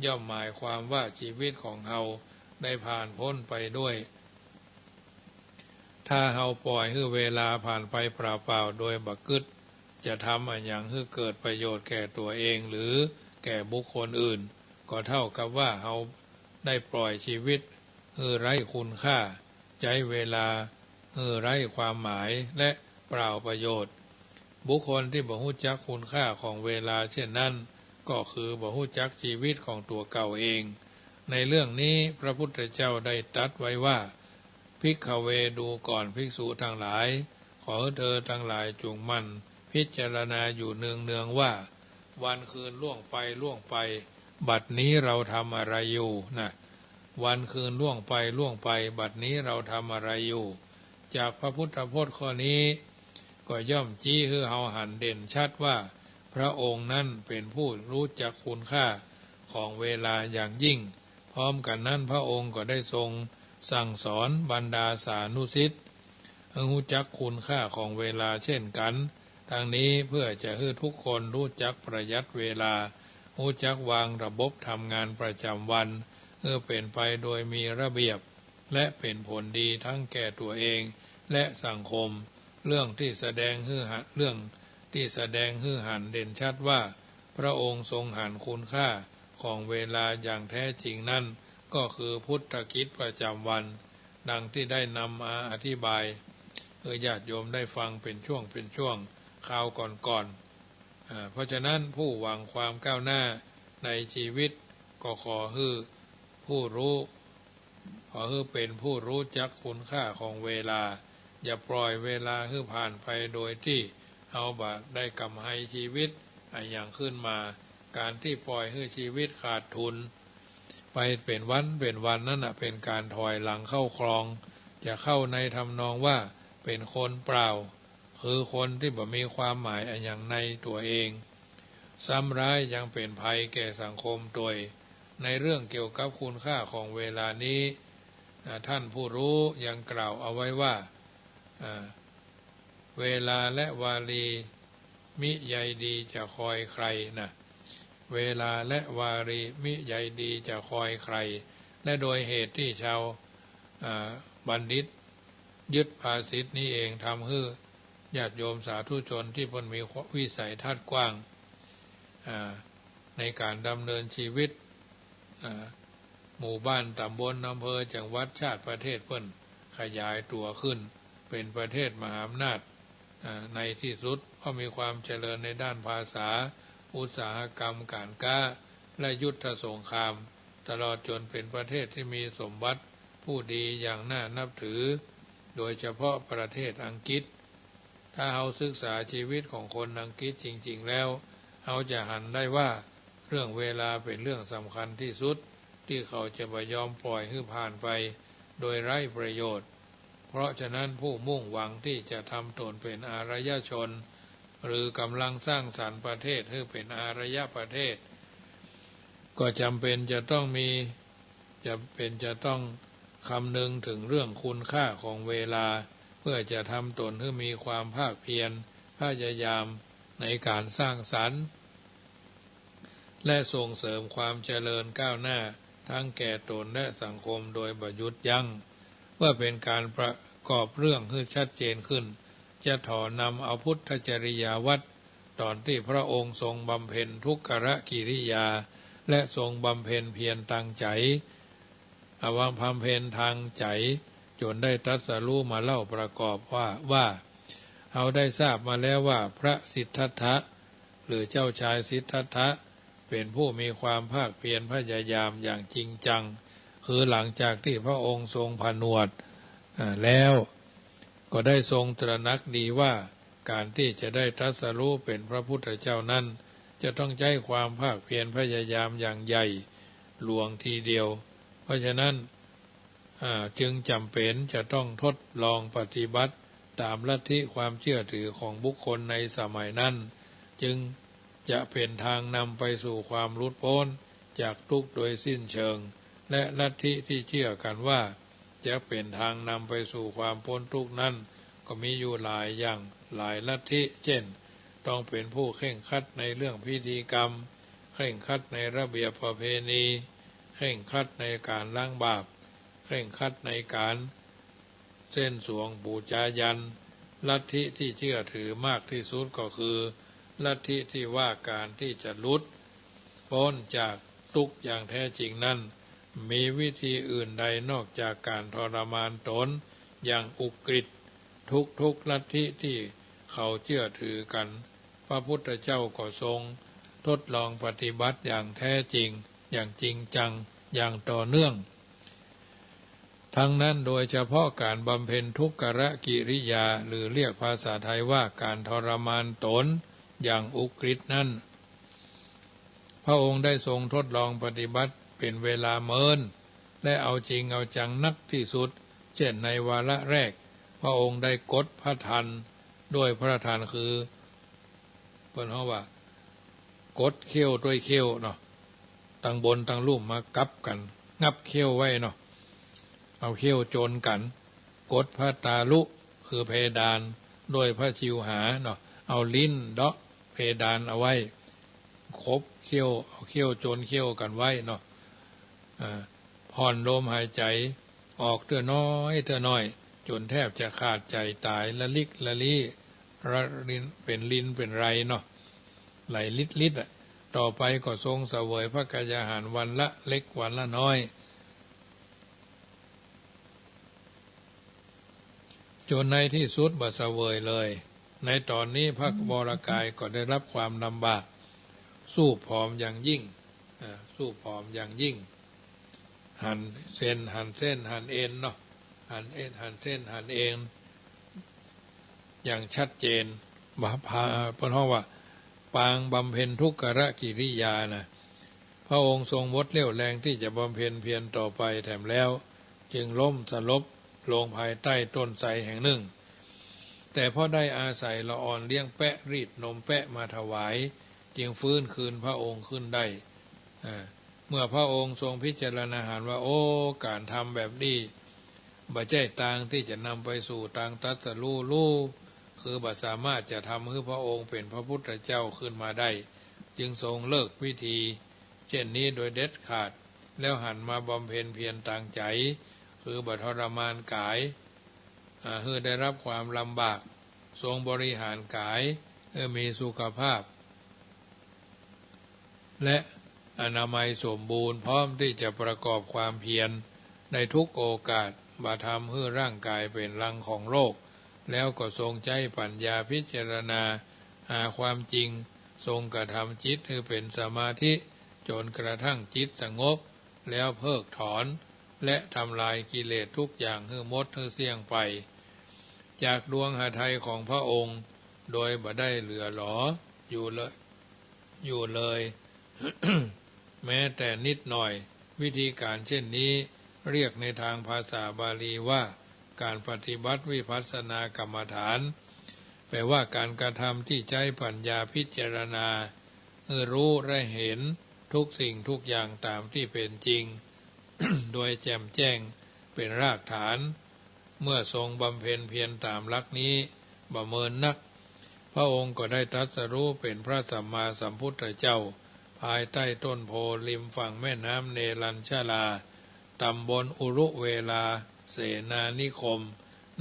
ย่อมหมายความว่าชีวิตของเฮาได้ผ่านพ้นไปด้วยถ้าเฮาปล่อยให้เวลาผ่านไปเปล่าๆโดยบักกึดจะทำอย่างให้เกิดประโยชน์แก่ตัวเองหรือแก่บุคคลอื่นก็เท่ากับว่าเฮาได้ปล่อยชีวิตให้ไร้คุณค่าใช้เวลาให้ไร้ความหมายและเปล่าประโยชน์บุคคลที่บ่ฮู้จักคุณค่าของเวลาเช่นนั้นก็คือบ่ฮู้จักชีวิตของตัวเก่าเองในเรื่องนี้พระพุทธเจ้าได้ตรัสไว้ว่าภิกขเวดูก่อนภิกษุทั้งหลายขอเธอทั้งหลายจงมั่นพิจารณาอยู่เนืองว่าวันคืนล่วงไปบัดนี้เราทำอะไรอยู่นะวันคืนล่วงไปบัดนี้เราทำอะไรอยู่จากพระพุทธพจน์ข้อนี้ก็ย่อมจี้ให้เฮาหันเด่นชัดว่าพระองค์นั้นเป็นผู้รู้จักคุณค่าของเวลาอย่างยิ่งพร้อมกันนั้นพระองค์ก็ได้ทรงสั่งสอนบรรดาสานุสิทธิ์ให้รู้จักคุณค่าของเวลาเช่นกันทั้งนี้เพื่อจะให้ทุกคนรู้จักประหยัดเวลารู้จักวางระบบทำงานประจำวันเพื่อเป็นไปโดยมีระเบียบและเป็นผลดีทั้งแก่ตัวเองและสังคมเรื่องที่แสดงให้หันเด่นชัดว่าพระองค์ทรงหันคุณค่าของเวลาอย่างแท้จริงนั่นก็คือพุทธกิจประจำวันดังที่ได้นำมาอธิบายญาติโยมได้ฟังเป็นช่วงข่าวก่อนเพราะฉะนั้นผู้หวังความก้าวหน้าในชีวิตก็ขอให้เป็นผู้รู้จักคุณค่าของเวลาอย่าปล่อยเวลาให้ผ่านไปโดยที่เอาบาได้กำไรชีวิตอย่างขึ้นมาการที่ปล่อยให้ชีวิตขาดทุนไปเป็นวันนั่นเป็นการถอยหลังเข้าคลองจะเข้าในทำนองว่าเป็นคนเปล่าคือคนที่บ่มีความหมายอย่างในตัวเองซ้ำร้ายยังเป็นภัยแก่สังคมตัวในเรื่องเกี่ยวกับคุณค่าของเวลานี้ท่านผู้รู้ยังกล่าวเอาไว้ว่าเวลาและวารีมิใยดีจะคอยใครนะเวลาและวารีมิใยดีจะคอยใครและโดยเหตุที่ชาวบัณฑิตยึดภาษิตนี้เองทำให้ญาติโยมสาธุชนที่เพิ่นมีวิสัยทัศน์กว้างในการดำเนินชีวิตหมู่บ้านตำบลอำเภอจังหวัดชาติประเทศเพิ่นขยายตัวขึ้นเป็นประเทศมหาอำนาจในที่สุดเพราะมีความเจริญในด้านภาษาอุตสาหกรรมการค้าและยุทธสงครามตลอดจนเป็นประเทศที่มีสมบัติผู้ดีอย่างน่านับถือโดยเฉพาะประเทศอังกฤษถ้าเราศึกษาชีวิตของคนอังกฤษจริงๆแล้วเราจะหันได้ว่าเรื่องเวลาเป็นเรื่องสำคัญที่สุดที่เขาจะไม่ยอมปล่อยให้ผ่านไปโดยไร้ประโยชน์เพราะฉะนั้นผู้มุ่งหวังที่จะทำตนเป็นอารยชนหรือกำลังสร้างสรรค์ประเทศให้เป็นอารยประเทศก็จำเป็นจะต้องคำนึงถึงเรื่องคุณค่าของเวลาเพื่อจะทำตนให้มีความภาคเพียรพยายามในการสร้างสรรค์และส่งเสริมความเจริญก้าวหน้าทั้งแก่ตนและสังคมโดยบ่หยุดยั้งเพื่อเป็นการประกอบเรื่องให้ชัดเจนขึ้นจะถอนำเอาพุทธจริยาวัดตอนที่พระองค์ทรงบำเพ็ญทุกขกิริยาและทรงบำเพ็ญเพียรตั้งใจบำเพ็ญทางใจจนได้ตรัสรู้มาเล่าประกอบว่าเราได้ทราบมาแล้วว่าพระสิทธัตถะหรือเจ้าชายสิทธัตถะเป็นผู้มีความภาคเพียรพยายามอย่างจริงจังคือหลังจากที่พระองค์ทรงผนวดแล้วก็ได้ทรงตระหนักดีว่าการที่จะได้ตรัสรู้เป็นพระพุทธเจ้านั้นจะต้องใช้ความภาคเพียรพยายามอย่างใหญ่หลวงทีเดียวเพราะฉะนั้นจึงจำเป็นจะต้องทดลองปฏิบัติตามลัทธิความเชื่อถือของบุคคลในสมัยนั้นจึงจะเป็นทางนำไปสู่ความหลุดพ้น จากทุกข์โดยสิ้นเชิงและลัทธิที่เชื่อกันว่าจะเป็นทางนำไปสู่ความพ้นทุกข์นั้นก็มีอยู่หลายอย่างหลายลัทธิเช่นต้องเป็นผู้เคร่งครัดในเรื่องพิธีกรรมเคร่งครัดในระเบียบประเพณีเคร่งครัดในการล้างบาปเคร่งครัดในการเส้นสวงบูชายันลัทธิที่เชื่อถือมากที่สุดก็คือลัทธิที่ว่าการที่จะหลุดพ้นจากทุกข์อย่างแท้จริงนั้นมีวิธีอื่นใดนอกจากการทรมานตนอย่างอุกฤษทุกลัทธิที่เขาเชื่อถือกันพระพุทธเจ้าก็ทรงทดลองปฏิบัติอย่างแท้จริงอย่างจริงจังอย่างต่อเนื่องทั้งนั้นโดยเฉพาะการบำเพ็ญทุกขกิริยาหรือเรียกภาษาไทยว่าการทรมานตนอย่างอุกฤษนั้นพระองค์ได้ทรงทดลองปฏิบัติเป็นเวลาเมินและเอาจริงเอาจังนักที่สุดเช่นในวาระแรกพระองค์ได้กดพระทันด้วยพระทันคือเพิ่นเขาว่ากดเขี้ยวด้วยเขี้ยวเนาะตั้งบนตั้งลุ่มมากับกันงับเขี้ยวไว้เนาะเอาเขี้ยวโจนกันกดพระตาลุคือเพดานโดยพระชิวหาเนาะเอาลิ้นเดาะเพดานเอาไว้คบเขี้ยวเอาเขี้ยวโจนเขี้ยวกันไว้เนาะผ่อนลมหายใจออกเท่าน้อยจนแทบจะขาดใจตายละลิกละลี่ระลิ้นเป็นไรเนาะไหลลิดต่อไปก็ทรงเสวยพระกายาหารวันละเล็กวันละน้อยจนในที่สุดบ่เสวยเลยในตอนนี้พระวรกายก็ได้รับความลำบากสู้ผอมอย่างยิ่งหันเส้นหันเอ็นเนาะหันเส้นหันเอ็นอย่างชัดเจนว่าเพราะว่าปางบำเพ็ญทุกขกิริยานะพระองค์ทรงหมดเรี่ยวแรงที่จะบำเพ็ญเพียรต่อไปแถมแล้วจึงล้มสลบลงภายใต้ต้นไทรแห่งหนึ่งแต่พอได้อาศัยละอ่อนเลี้ยงแปะรีดนมแปะมาถวายจึงฟื้นคืนพระองค์ขึ้นได้เมื่อพระองค์ทรงพิจารณาว่าโอ้การทำแบบนี้บ่ใช่ทางที่จะนำไปสู่ทางตรัสรู้คือบ่สามารถจะทำให้พระองค์เป็นพระพุทธเจ้าขึ้นมาได้จึงทรงเลิกพิธีเช่นนี้โดยเด็ดขาดแล้วหันมาบำเพ็ญเพียรทางใจคือบ่ทรมานกายเพื่อได้รับความลำบากทรงบริหารกายมีสุขภาพและอนามัยสมบูรณ์พร้อมที่จะประกอบความเพียรในทุกโอกาสมาทำให้ร่างกายเป็นรังของโลกแล้วก็ทรงใจปัญญาพิจารณาหาความจริงทรงกระทำจิตให้เป็นสมาธิจนกระทั่งจิตสงบแล้วเพิกถอนและทำลายกิเลสทุกอย่างให้หมดให้เสี่ยงไปจากดวงหทัยของพระองค์โดยบ่ได้เหลือหลออยู่เลย แม้แต่นิดหน่อยวิธีการเช่นนี้เรียกในทางภาษาบาลีว่าการปฏิบัติวิปัสสนากรรมฐานแปลว่าการกระทำที่ใช้ปัญญาพิจารณารู้และเห็นทุกสิ่งทุกอย่างตามที่เป็นจริง โดยแจ่มแจ้งเป็นรากฐานเมื่อทรงบำเพ็ญเพียรตามหลักนี้บ่เมินนักพระองค์ก็ได้ตรัสรู้เป็นพระสัมมาสัมพุทธเจ้าภายใต้ต้นโพริมฝั่งแม่น้ำเนรัญชลาตำบลอุรุเวลาเสนานิคม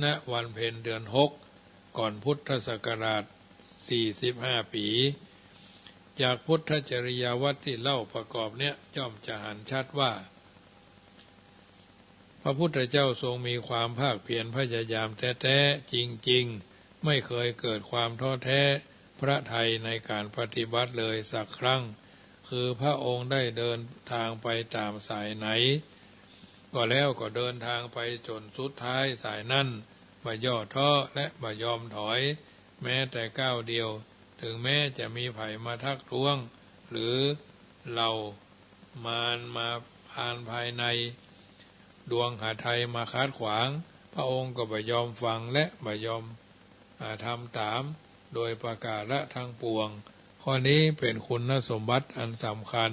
ณวันเพ็ญเดือน6ก่อนพุทธศักราช45 ปีจากพุทธจริยวัตรที่เล่าประกอบเนี้ยย่อมจะหันชัดว่าพระพุทธเจ้าทรงมีความภาคเพียรพยายามแท้ๆจริงๆไม่เคยเกิดความท้อแท้พระทัยในการปฏิบัติเลยสักครั้งคือพระองค์ได้เดินทางไปตามสายไหนก็แล้วก็เดินทางไปจนสุดท้ายสายนั้นบ่ย่อท้อและบ่ยอมถอยแม้แต่ก้าวเดียวถึงแม้จะมีไผมาทักท้วงหรือเหล่ามารมาผ่านภายในดวงหทัยมาคัดขวางพระองค์ก็บ่ยอมฟังและบ่ยอมทำตามโดยประกาศทั้งปวงข้อนี้เป็นคุณสมบัติอันสำคัญ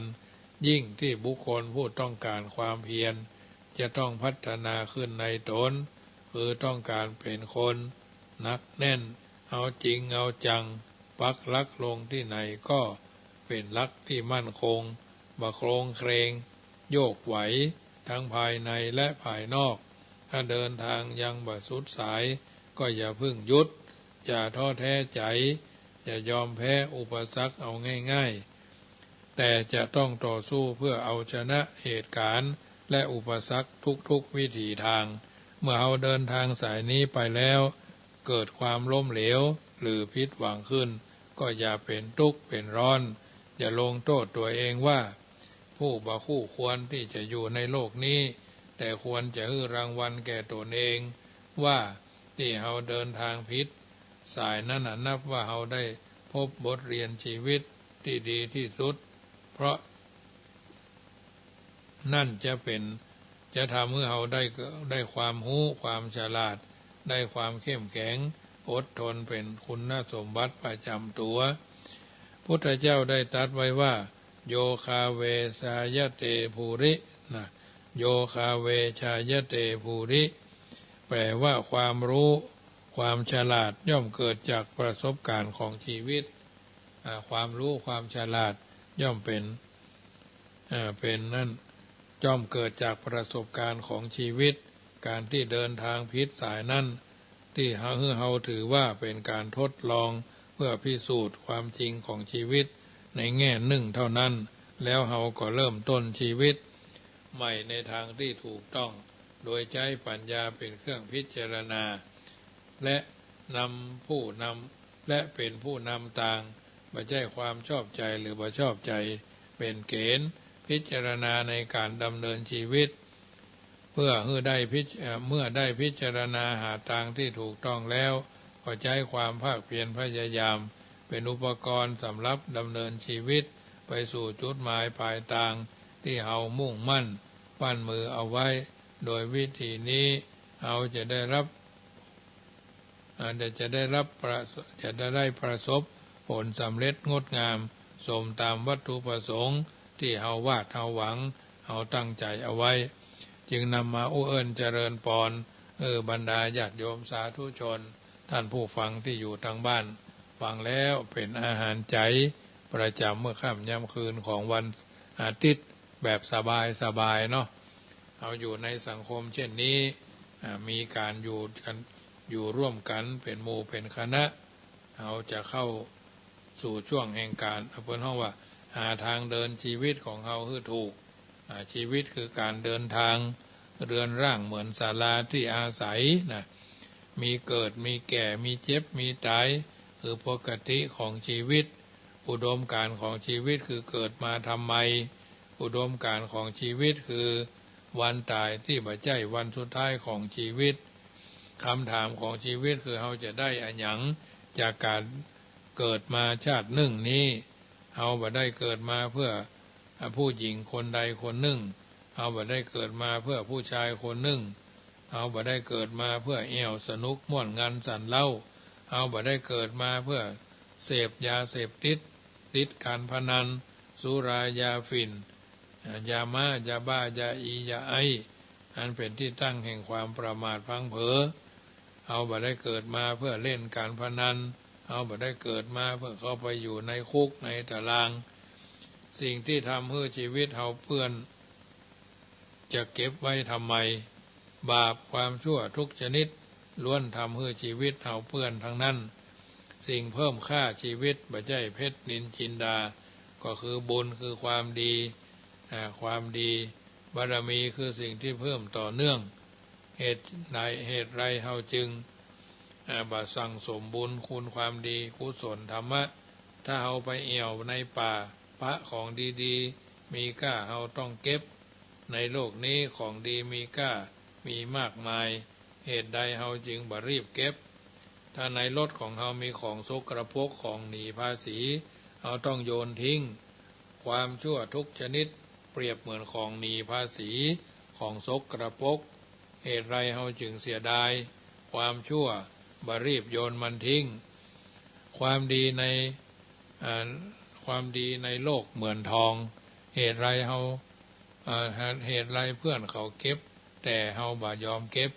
ยิ่งที่บุคคลผู้ต้องการความเพียรจะต้องพัฒนาขึ้นในตนคือต้องการเป็นคนหนักแน่นเอาจริงเอาจังปักหลักลงที่ไหนก็เป็นหลักที่มั่นคงบ่โครงเครงโยกไหวทั้งภายในและภายนอกถ้าเดินทางยังบ่สุดสายก็อย่าพึ่งหยุดอย่าท้อแท้ใจอย่ายอมแพ้อุปสรรคเอาง่ายๆแต่จะต้องต่อสู้เพื่อเอาชนะเหตุการณ์และอุปสรรคทุกๆวิถีทางเมื่อเราเดินทางสายนี้ไปแล้วเกิดความล้มเหลวหรือผิดหวังขึ้นก็อย่าเป็นทุกข์เป็นร้อนอย่าลงโทษตัวเองว่าผู้บ่คู่ควรที่จะอยู่ในโลกนี้แต่ควรจะให้รางวัลแก่ตนเองว่าที่เราเดินทางผิดสายนั้นนับว่าเราได้พบบทเรียนชีวิตที่ดีที่สุดเพราะนั่นจะทำให้เราได้ความรู้ความฉลาดได้ความเข้มแข็งอดทนเป็นคุณสมบัติประจำตัวพุทธเจ้าได้ตรัสไว้ว่าโยคาเวชายเตภูรินะโยคาเวชายเตภูริแปลว่าความรู้ความฉลาดย่อมเกิดจากประสบการณ์ของชีวิตความรู้ความฉลาดย่อมเป็นนั่นย่อมเกิดจากประสบการณ์ของชีวิตการที่เดินทางผิดสายนั้นที่เราถือว่าเป็นการทดลองเพื่อพิสูจน์ความจริงของชีวิตในแง่หนึ่งเท่านั้นแล้วเราก็เริ่มต้นชีวิตใหม่ในทางที่ถูกต้องโดยใช้ปัญญาเป็นเครื่องพิจารณาและและเป็นผู้นำต่างไม่ใช่ความชอบใจหรือบ่ชอบใจเป็นเกณฑ์พิจารณาในการดำเนินชีวิตเมื่อได้พิจารณาหาทางที่ถูกต้องแล้วก็ใช้ความภาคเพียรพยายามเป็นอุปกรณ์สำหรับดำเนินชีวิตไปสู่จุดหมายปลายทางที่เรามุ่งมั่นปั้นมือเอาไว้โดยวิธีนี้เราจะได้ประสบผลสำเร็จงดงามสมตามวัตถุประสงค์ที่เราวาดเราหวังเราตั้งใจเอาไว้จึงนำมาเอื้อเจริญพรบรรดาญาติโยมสาธุชนท่านผู้ฟังที่อยู่ทางบ้านฟังแล้วเป็นอาหารใจประจำเมื่อค่ำยามคืนของวันอาทิตย์แบบสบายเนาะเอาอยู่ในสังคมเช่นนี้มีการอยู่ร่วมกันเป็นหมู่เป็นคณะเราจะเข้าสู่ช่วงแห่งการเพิ่นห้องว่าหาทางเดินชีวิตของเราให้ถูกชีวิตคือการเดินทางเรือนร่างเหมือนศาลาที่อาศัยนะมีเกิดมีแก่มีเจ็บมีตายคือปกติของชีวิตอุดมการณ์ของชีวิตคือเกิดมาทำไมอุดมการณ์ของชีวิตคือวันตายที่บ่ใช่วันสุดท้ายของชีวิตคำถามของชีวิตคือเราจะได้อันหยังจากการเกิดมาชาติหนึ่งนี้เราบ่ได้เกิดมาเพื่อผู้หญิงคนใดคนหนึ่งเราบ่ได้เกิดมาเพื่อผู้ชายคนหนึ่งเราบ่ได้เกิดมาเพื่อเอี่ยวสนุกม่วนงันสันเล่าเราบ่ได้เกิดมาเพื่อเสพยาเสพติดการพนันสุรายาฝิ่นยามายาบ้ายาอียาไออันเป็นที่ตั้งแห่งความประมาทพลั้งเผลอเอาบ่ได้เกิดมาเพื่อเล่นการพนันเอาบ่ได้เกิดมาเพื่อเข้าไปอยู่ในคุกในตารางสิ่งที่ทำให้ชีวิตเราเพื่อนจะเก็บไว้ทำไมบาปความชั่วทุกชนิดล้วนทำให้ชีวิตเราเพื่อนทั้งนั้นสิ่งเพิ่มค่าชีวิตบ่ใช่เพชรนินจินดาก็คือบุญคือความดีบารมีคือสิ่งที่เพิ่มต่อเนื่องเหตุไรเราจึงบ่สั่งสมบุญคุณความดีกุศลธรรมะถ้าเราไปเอี่ยวในป่าพระของดีๆมีค่าเราต้องเก็บในโลกนี้ของดีมีค่ามีมากมายเหตุใดเราจึงบ่รีบเก็บถ้าในรถของเรามีของสกปรกของหนีภาษีเราต้องโยนทิ้งความชั่วทุกชนิดเปรียบเหมือนของหนีภาษีของสกปรกเหตุไรเราจึงเสียดายความชั่วบ่รีบโยนมันทิ้งความดีในโลกเหมือนทอง เหตุไรเฮาเหตุไรเพื่อนเขาเก็บแต่เฮาบ่ยอมเก็บ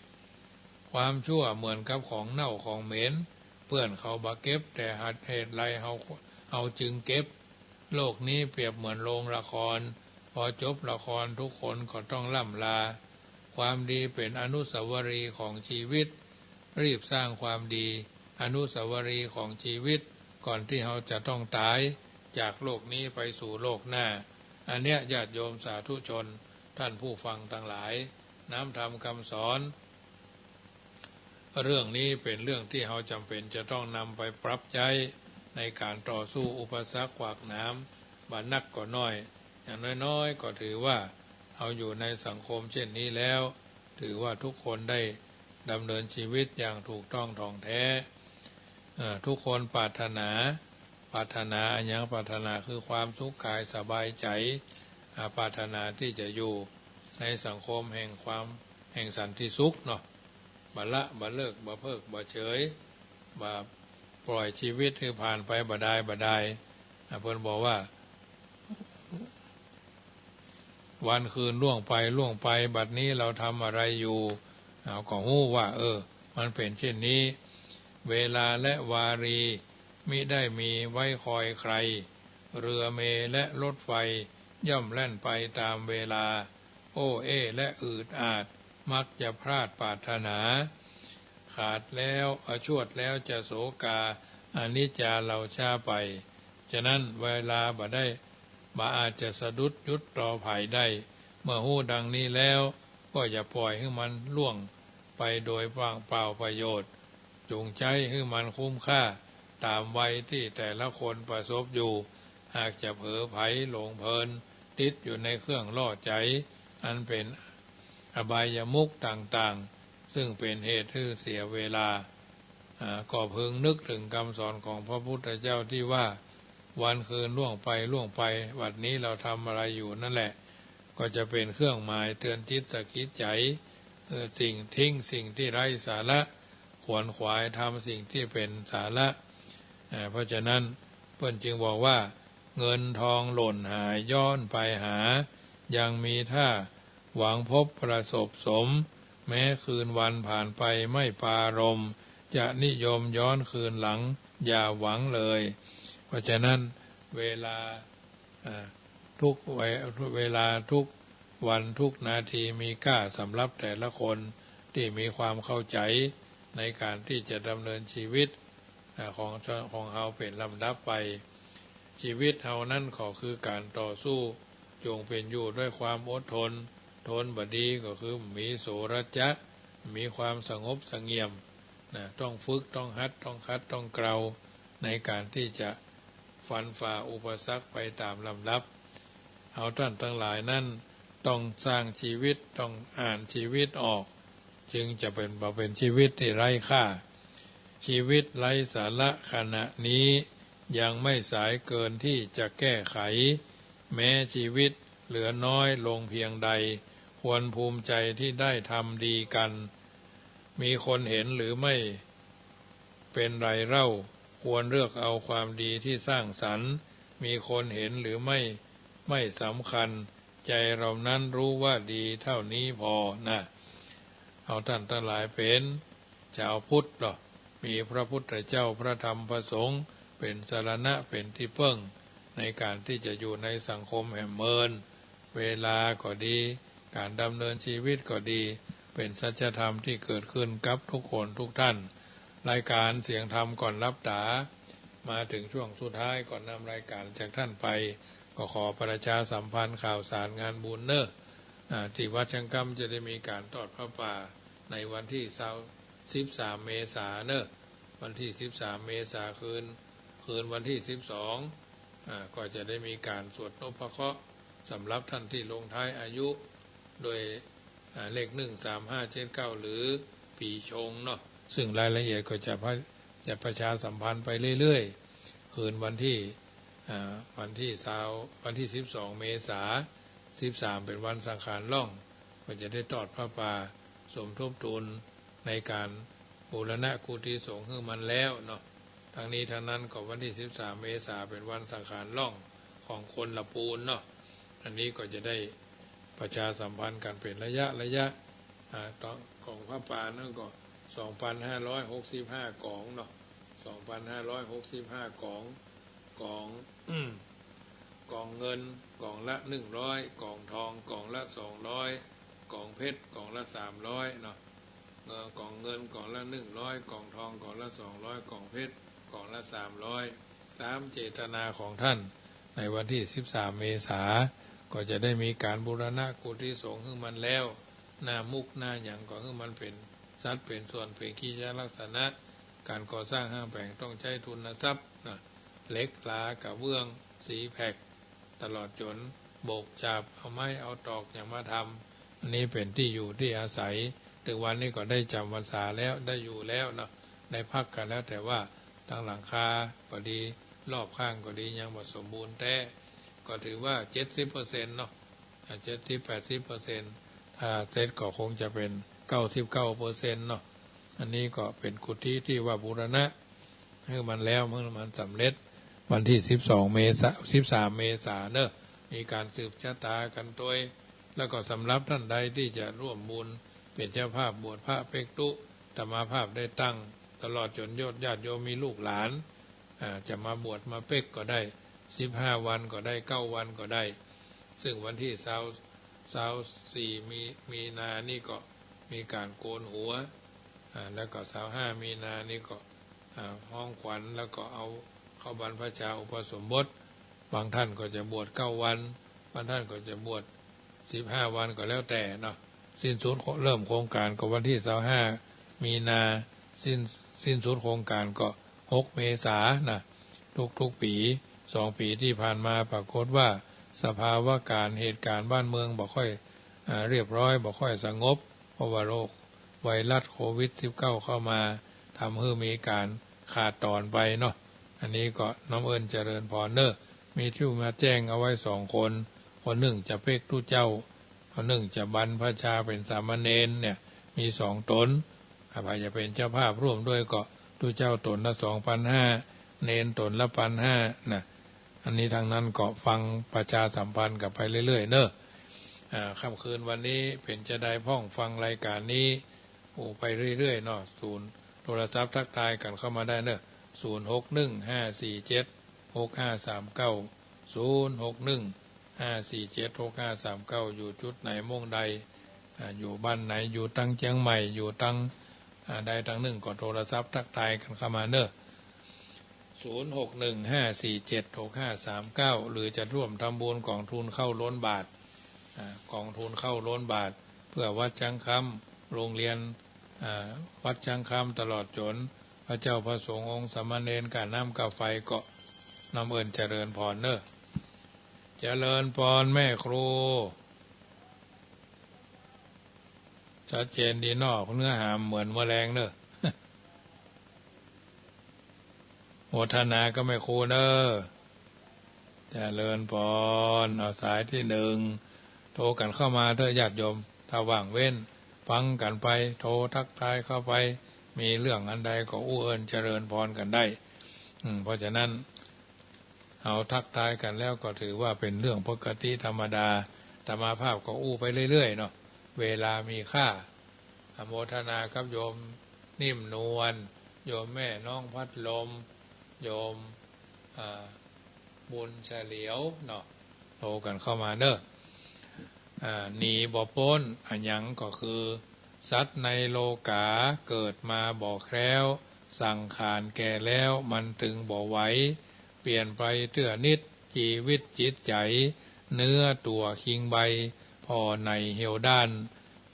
ความชั่วเหมือนกับของเน่าของเหม็นเพื่อนเขาบ่เก็บแต่เหตุไรเฮาจึงเก็บโลกนี้เปรียบเหมือนโรงละครพอจบละครทุกคนก็ต้องล่ำลาความดีเป็นอนุสาวรีย์ของชีวิตรีบสร้างความดีอนุสาวรีย์ของชีวิตก่อนที่เราจะต้องตายจากโลกนี้ไปสู่โลกหน้าอันเนี้ยญาติโยมสาธุชนท่านผู้ฟังทั้งหลายน้ำธรรมคำสอนเรื่องนี้เป็นเรื่องที่เราจำเป็นจะต้องนำไปปรับใช้ในการต่อสู้อุปสรรคขวากน้ำบานักก็น้อยอย่างน้อยๆก็ถือว่าเราอยู่ในสังคมเช่นนี้แล้วถือว่าทุกคนได้ดำเนินชีวิตอย่างถูกต้องท่องแท้ทุกคนปรารถนาอย่างปรารถนาคือความสุขกายสบายใจปรารถนาที่จะอยู่ในสังคมแห่งสันติสุขเนาะบ่ละบ่เลิกบ่เพิกบ่เฉยบ่ปล่อยชีวิตให้ผ่านไปบ่ได้เพิ่นบอกว่าวันคืนล่วงไปบัดนี้เราทำอะไรอยู่ก็ฮู้ว่ามันเป็นเช่นนี้เวลาและวารีมิได้มีไว้คอยใครเรือเมและรถไฟย่อมแล่นไปตามเวลาโอ้และอืดอาดมักจะพลาดปรารถนาขาดแล้วชวดแล้วจะโศกาอนิจจาเราช้าไปฉะนั้นเวลาบ่อาจจะสะดุดยุดต่อภัยได้เมื่อหู้ดังนี้แล้วก็อย่าปล่อยให้มันล่วงไปโดยเปล่าประโยชน์จงใจให้มันคุ้มค่าตามวัยที่แต่ละคนประสบอยู่หากจะเผลอไผหลงเพลินติดอยู่ในเครื่องล่อใจอันเป็นอบายมุขต่างๆซึ่งเป็นเหตุให้เสียเวลาก็พึงนึกถึงคำสอนของพระพุทธเจ้าที่ว่าวันคืนล่วงไปวันนี้เราทำอะไรอยู่นั่นแหละก็จะเป็นเครื่องหมายเตือนจิตสะกิดใจสิ่งที่ไร้สาระขวนขวายทำสิ่งที่เป็นสาระเพราะฉะนั้นเพิ่นจึงบอกว่าเงินทองหล่นหายย้อนไปหายังมีท่าหวังพบประสบสมแม้คืนวันผ่านไปไม่ปรารภจะนิยมย้อนคืนหลังอย่าหวังเลยเพราะฉะนั้นเวลาทุกวันทุกนาทีมีค่าสำหรับแต่ละคนที่มีความเข้าใจในการที่จะดำเนินชีวิตของเฮาเป็นลำดับไปชีวิตเฮานั่นก็คือการต่อสู้จงเป็นอยู่ด้วยความอดทนบดีก็คือมีโสรัจจะมีความสงบเสงี่ยมต้องฝึกต้องหัดต้องคัดต้องเกลาในการที่จะฟันฝ่าอุปสรรคไปตามลำดับเอาท่านทั้งหลายนั้นต้องสร้างชีวิตต้องอ่านชีวิตออกจึงจะเป็นชีวิตที่ไร้ค่าชีวิตไร้สาระขณะนี้ยังไม่สายเกินที่จะแก้ไขแม้ชีวิตเหลือน้อยลงเพียงใดควรภูมิใจที่ได้ทำดีกันมีคนเห็นหรือไม่เป็นไรเล่าควรเลือกเอาความดีที่สร้างสรรค์มีคนเห็นหรือไม่สำคัญใจเรานั้นรู้ว่าดีเท่านี้พอนะเอาท่านทั้งหลายเป็นชาวพุทธหรอมีพระพุทธเจ้าพระธรรมพระสงฆ์เป็นสรณะเป็นที่พึ่งในการที่จะอยู่ในสังคมแห่งเมินเวลาก็ดีการดำเนินชีวิตก็ดีเป็นสัจธรรมที่เกิดขึ้นกับทุกคนทุกท่านรายการเสียงธรรมก่อนรับตามาถึงช่วงสุดท้ายก่อนนำรายการจากท่านไปก็ขอประชาสัมพันธ์ข่าวสารงานบุญเนอะที่วัดชังกำจะได้มีการทอดพระป่าในวันที่13 เมษายนเนอะวันที่13 เมษายนคืนวันที่12ก็จะได้มีการสวดนพเคราะห์สำหรับท่านที่ลงท้ายอายุโดยเลข13579หรือปีชงเนาะซึ่งรายละเอียดก็จะประชาสัมพันธ์ไปเรื่อยๆคืนวันที่12 เมษายน13เป็นวันสังขารล่องก็จะได้ทอดพระป่าสมทบทุนในการบูรณะกุฏิสงฆ์ให้มันแล้วเนาะทางนี้ทางนั้นก็วันที่13 เมษายนเป็นวันสังขารล่องของคนละปูนเนาะ อันนี้ก็จะได้ประชาสัมพันธ์กันเป็นระยะต่อของพระป่านั่นก็ 2,565 กองเนาะ 2,565 กองกอง กองเงินกองละ100กองทองกองละ200กองเพชรกองละ300เนาะกองเงินกองละ100กองทองกองละ200กองเพชรกองละ300ตามเจตนาของท่านในวันที่13 เมษายนก็จะได้มีการบูรณะกุฏิสงฆ์ขึ้นมันแล้วหน้ามุกหน้าหยังก็ขึ้นมันเป็นสัดเป็นส่วนเป็นกิจลักษณะการก่อสร้างห้างแผงต้องใช้ทุนทรัพย์นะเหล็กลากระเบื้องสีแผกตลอดจนโบกจับเอาไม้เอาตอกอย่างมาทำอันนี้เป็นที่อยู่ที่อาศัยถึงวันนี้ก็ได้จำพรรษาแล้วได้อยู่แล้วเนาะได้พักกันแล้วแต่ว่าทางหลังคาก็ดีรอบข้างก็ดียังบ่สมบูรณ์แต่ก็ถือว่า 70% เนาะ 70-80% ถ้าเสร็จก็คงจะเป็น 99% เนาะอันนี้ก็เป็นกุฏิที่ว่าบูรณะให้มันแล้วเมื่อมันสำเร็จวันที่13 เมษายนเนอะมีการสืบชะตากันโดยแล้วก็สำหรับท่านใดที่จะร่วมบุญเป็นเจ้าภาพบวชพระภิกษุธรรมาภาพได้ตั้งตลอดจนญาติโยมมีลูกหลานจะมาบวชมาเพ็กก็ได้15 วันก็ได้9 วันก็ได้ซึ่งวันที่24 มีนานี่ก็มีการโกนหัวแล้วก็25 มีนานี่ก็ห้องขวัญแล้วก็เอาเข้าบรรพชาอุปสมบทบางท่านก็จะบวช9 วันบางท่านก็จะบวช15 วันก็แล้วแต่เนาะสิ้นสุดเริ่มโครงการก็วันที่25 มีนาสิ้นสุดโครงการก็6 เมษายนนะทุกปี2 ปีที่ผ่านมาปรากฏว่าสภาวะการเหตุการณ์บ้านเมืองบ่ค่อยเรียบร้อยบ่ค่อยสงบเพราะว่าโรคไวรัสโควิด -19 เข้ามาทำให้มีการขาดตอนไปเนาะอันนี้ก็น้อมเอิญเจริญพรเนอะมีที่มาแจ้งเอาไว้2 คนคนหนึ่งจะเพ็กทุเจ้าคนหนึ่งจะบรรพชาเป็นสามเณรเนี่ยมี2 ตนใครจะเป็นเจ้าภาพร่วมด้วยก็ทุเจ้าตนละ 2,500 เณรตนละ 1,500 นะอันนี้ทางนั้นก็ฟังประชาสัมพันธ์กับไปเรื่อยๆเนอะค่ำคืนวันนี้เป็นจะได้พ้องฟังรายการนี้ไปเรื่อยๆเนาะโทรศัพท์ทักทายกันเข้ามาได้เนอะ0615476539 0615476539อยู่จุดไหนม่งใดอยู่บ้านไหนอยู่ตั้งเชียงใหม่อยู่ตั้งใดตั้งหนึ่งก็โทรศัพท์ทักทายกันเข้ามาเนอะ0615476539หรือจะร่วมทำบุญกองทุนเข้าล้นบาทกองทุนเข้าล้นบาทเพื่อวัดจังคำโรงเรียนวัดจังคำตลอดจนพระเจ้าพระสงฆ์องค์สามเณรกาน้ำกาไฟก็น้ำเอิญเจริญพรเนอะเจริญพรแม่ครูชัดเจนดีนอกเนื้อหาเหมือนแมลงเนอะโมทนาก็ไม่ครูเนอะเจริญพรเอาสายที่1โทรกันเข้ามาเถอะญาติโยมถ้าว่างเว้นฟังกันไปโทรทักทายเข้าไปมีเรื่องอันใดก็อู้เอิญเจริญพรกันได้เพราะฉะนั้นเอาทักทายกันแล้วก็ถือว่าเป็นเรื่องปกติธรรมดาธรรมาภาพก็อู้ไปเรื่อยๆเนาะเวลามีค่าอโมทนากับโยมนิ่มนวลโยมแม่น้องพัดลมโยมบุญเฉลียวเนาะโทรกันเข้ามาเนอะหนีบ่พ้นอันยังก็คือสัตว์ในโลกาเกิดมาบ่แคล้วสังขารแก่แล้วมันถึงบ่ไหวเปลี่ยนไปเตื้อนิดชีวิตจิตใจเนื้อตัวคิงใบพอในเหี่ยวด้าน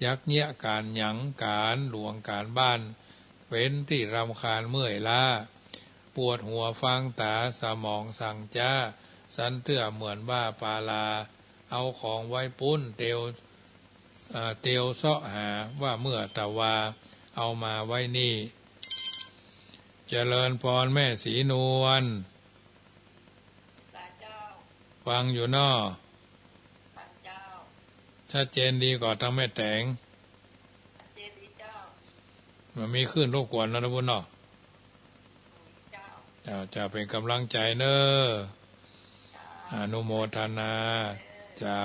ยักเนี้ยการหยังการหลวงการบ้านเว้นที่รำคาญเมื่อยล้าปวดหัวฟังตาสมองสั่งจ้าสันเตื้อเหมือนบ้าปาลาเอาของไว้ปุ้นเตียวเสาะหาว่าเมื่อตะวาเอามาไว้นี่เจริญพรแม่ศรีนวลฟังอยู่นอชัดเจนดีกว่าทั้งแม่แตงมันมีขึ้นรบกวนนะบุญเนาะจะเป็นกำลังใจเนอะอนุโมทนา เจ้า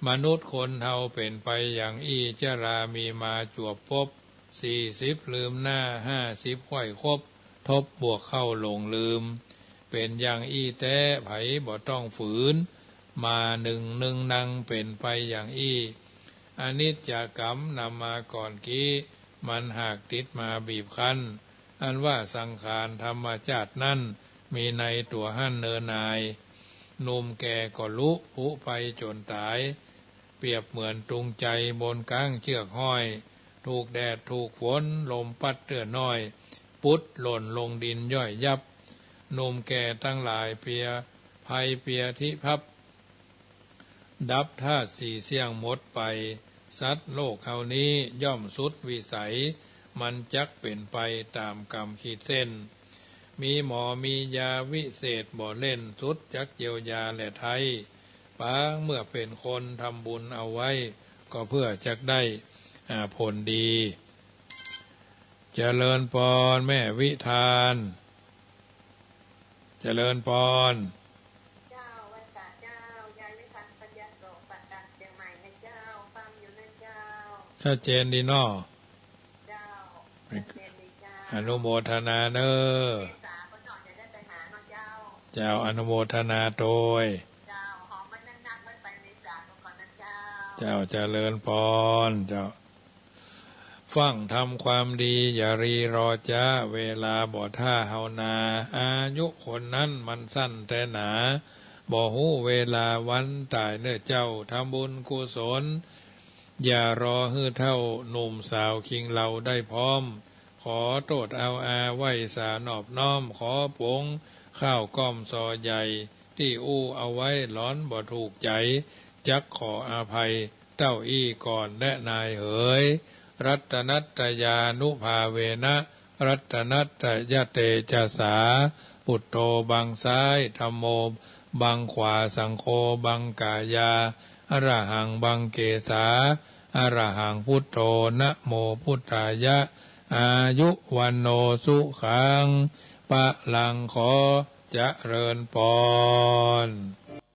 มนุษย์คนเฮาเป็นไปอย่างอี้จรามีมาจวบพบ40ลืมหน้า50ค่อยครบทบบวกเข้าหลงลืมเป็นอย่างอี้แท้ไผบ่ต้องฝืนมาหนึ่งนังเป็นไปอย่างอี้อนิจจกรรมนำมาก่อนกี้มันหากติดมาบีบคั้นอันว่าสังขารธรรมชาตินั่นมีในตัวหั่นเนินนายหนุ่มแก่ก็ลุผุไปจนตายเปรียบเหมือนตรุงใจบนก้างเชือกห้อยถูกแดดถูกฝนลมพัดเตื้อน้อยปุดหล่นลงดินย่อยยับหนุ่มแก่ตั้งหลายเปียภัยเปียที่พับดับธาตุสี่เสี่ยงหมดไปสัตว์โลกเฮานี้ย่อมสุดวิสัยมันจักเป็นไปตามกรรมขีดเส้นมีหมอมียาวิเศษบ่เล่นสุดจักเยียวยาและไทยปางเมื่อเป็นคนทำบุญเอาไว้ก็เพื่อจักได้ผลดีเจริญพรแม่วิธานเจริญพร
เจ้าวัดสาเจ้ายายวิพัฒน์ปัญญาโสปัตตาเชียงใหม่นะเจ้าฟังอยู่นะเจ้า
ชัดเจนดีเนาะ
เจ้าชัดเจนดีเจ้า
อนุโมทนาเนอ
สาก็จอดจะได้ไปหาน้องเจ้า
เจ้าอนุโมทนาโดย
เจ้าหอมมันนักมันไปในสาก่อนนะเจ้า
เจ้าเจริญพรเจ้าฟังทำความดีอย่ารีรอจ้าเวลาบ่ท่าเฮานาอายุคนนั้นมันสั้นแต่หนาบ่ฮู้เวลาวันตายเนื้อเจ้าทำบุญกุศลอย่ารอฮื้อเท่าหนุ่มสาวคิงเราได้พร้อมขอโทษเอาอาไว้สานอบน้อมขอปงข้าวก้อมซอใหญ่ที่อู้เอาไว้ร้อนบ่ถูกใจจักขออาภัยเจ้าอี้ก่อนและนายเหยรัตนัตตยานุภาเวนะรัตนัตตยเตจาสาปุตโตบังซ้ายธัมโมบังขวาสังโฆบังกายาอรหังบังเกสาอรหังพุทโธนะโมพุทธายะอายุวันโนสุขังปะลังขอเจริญพร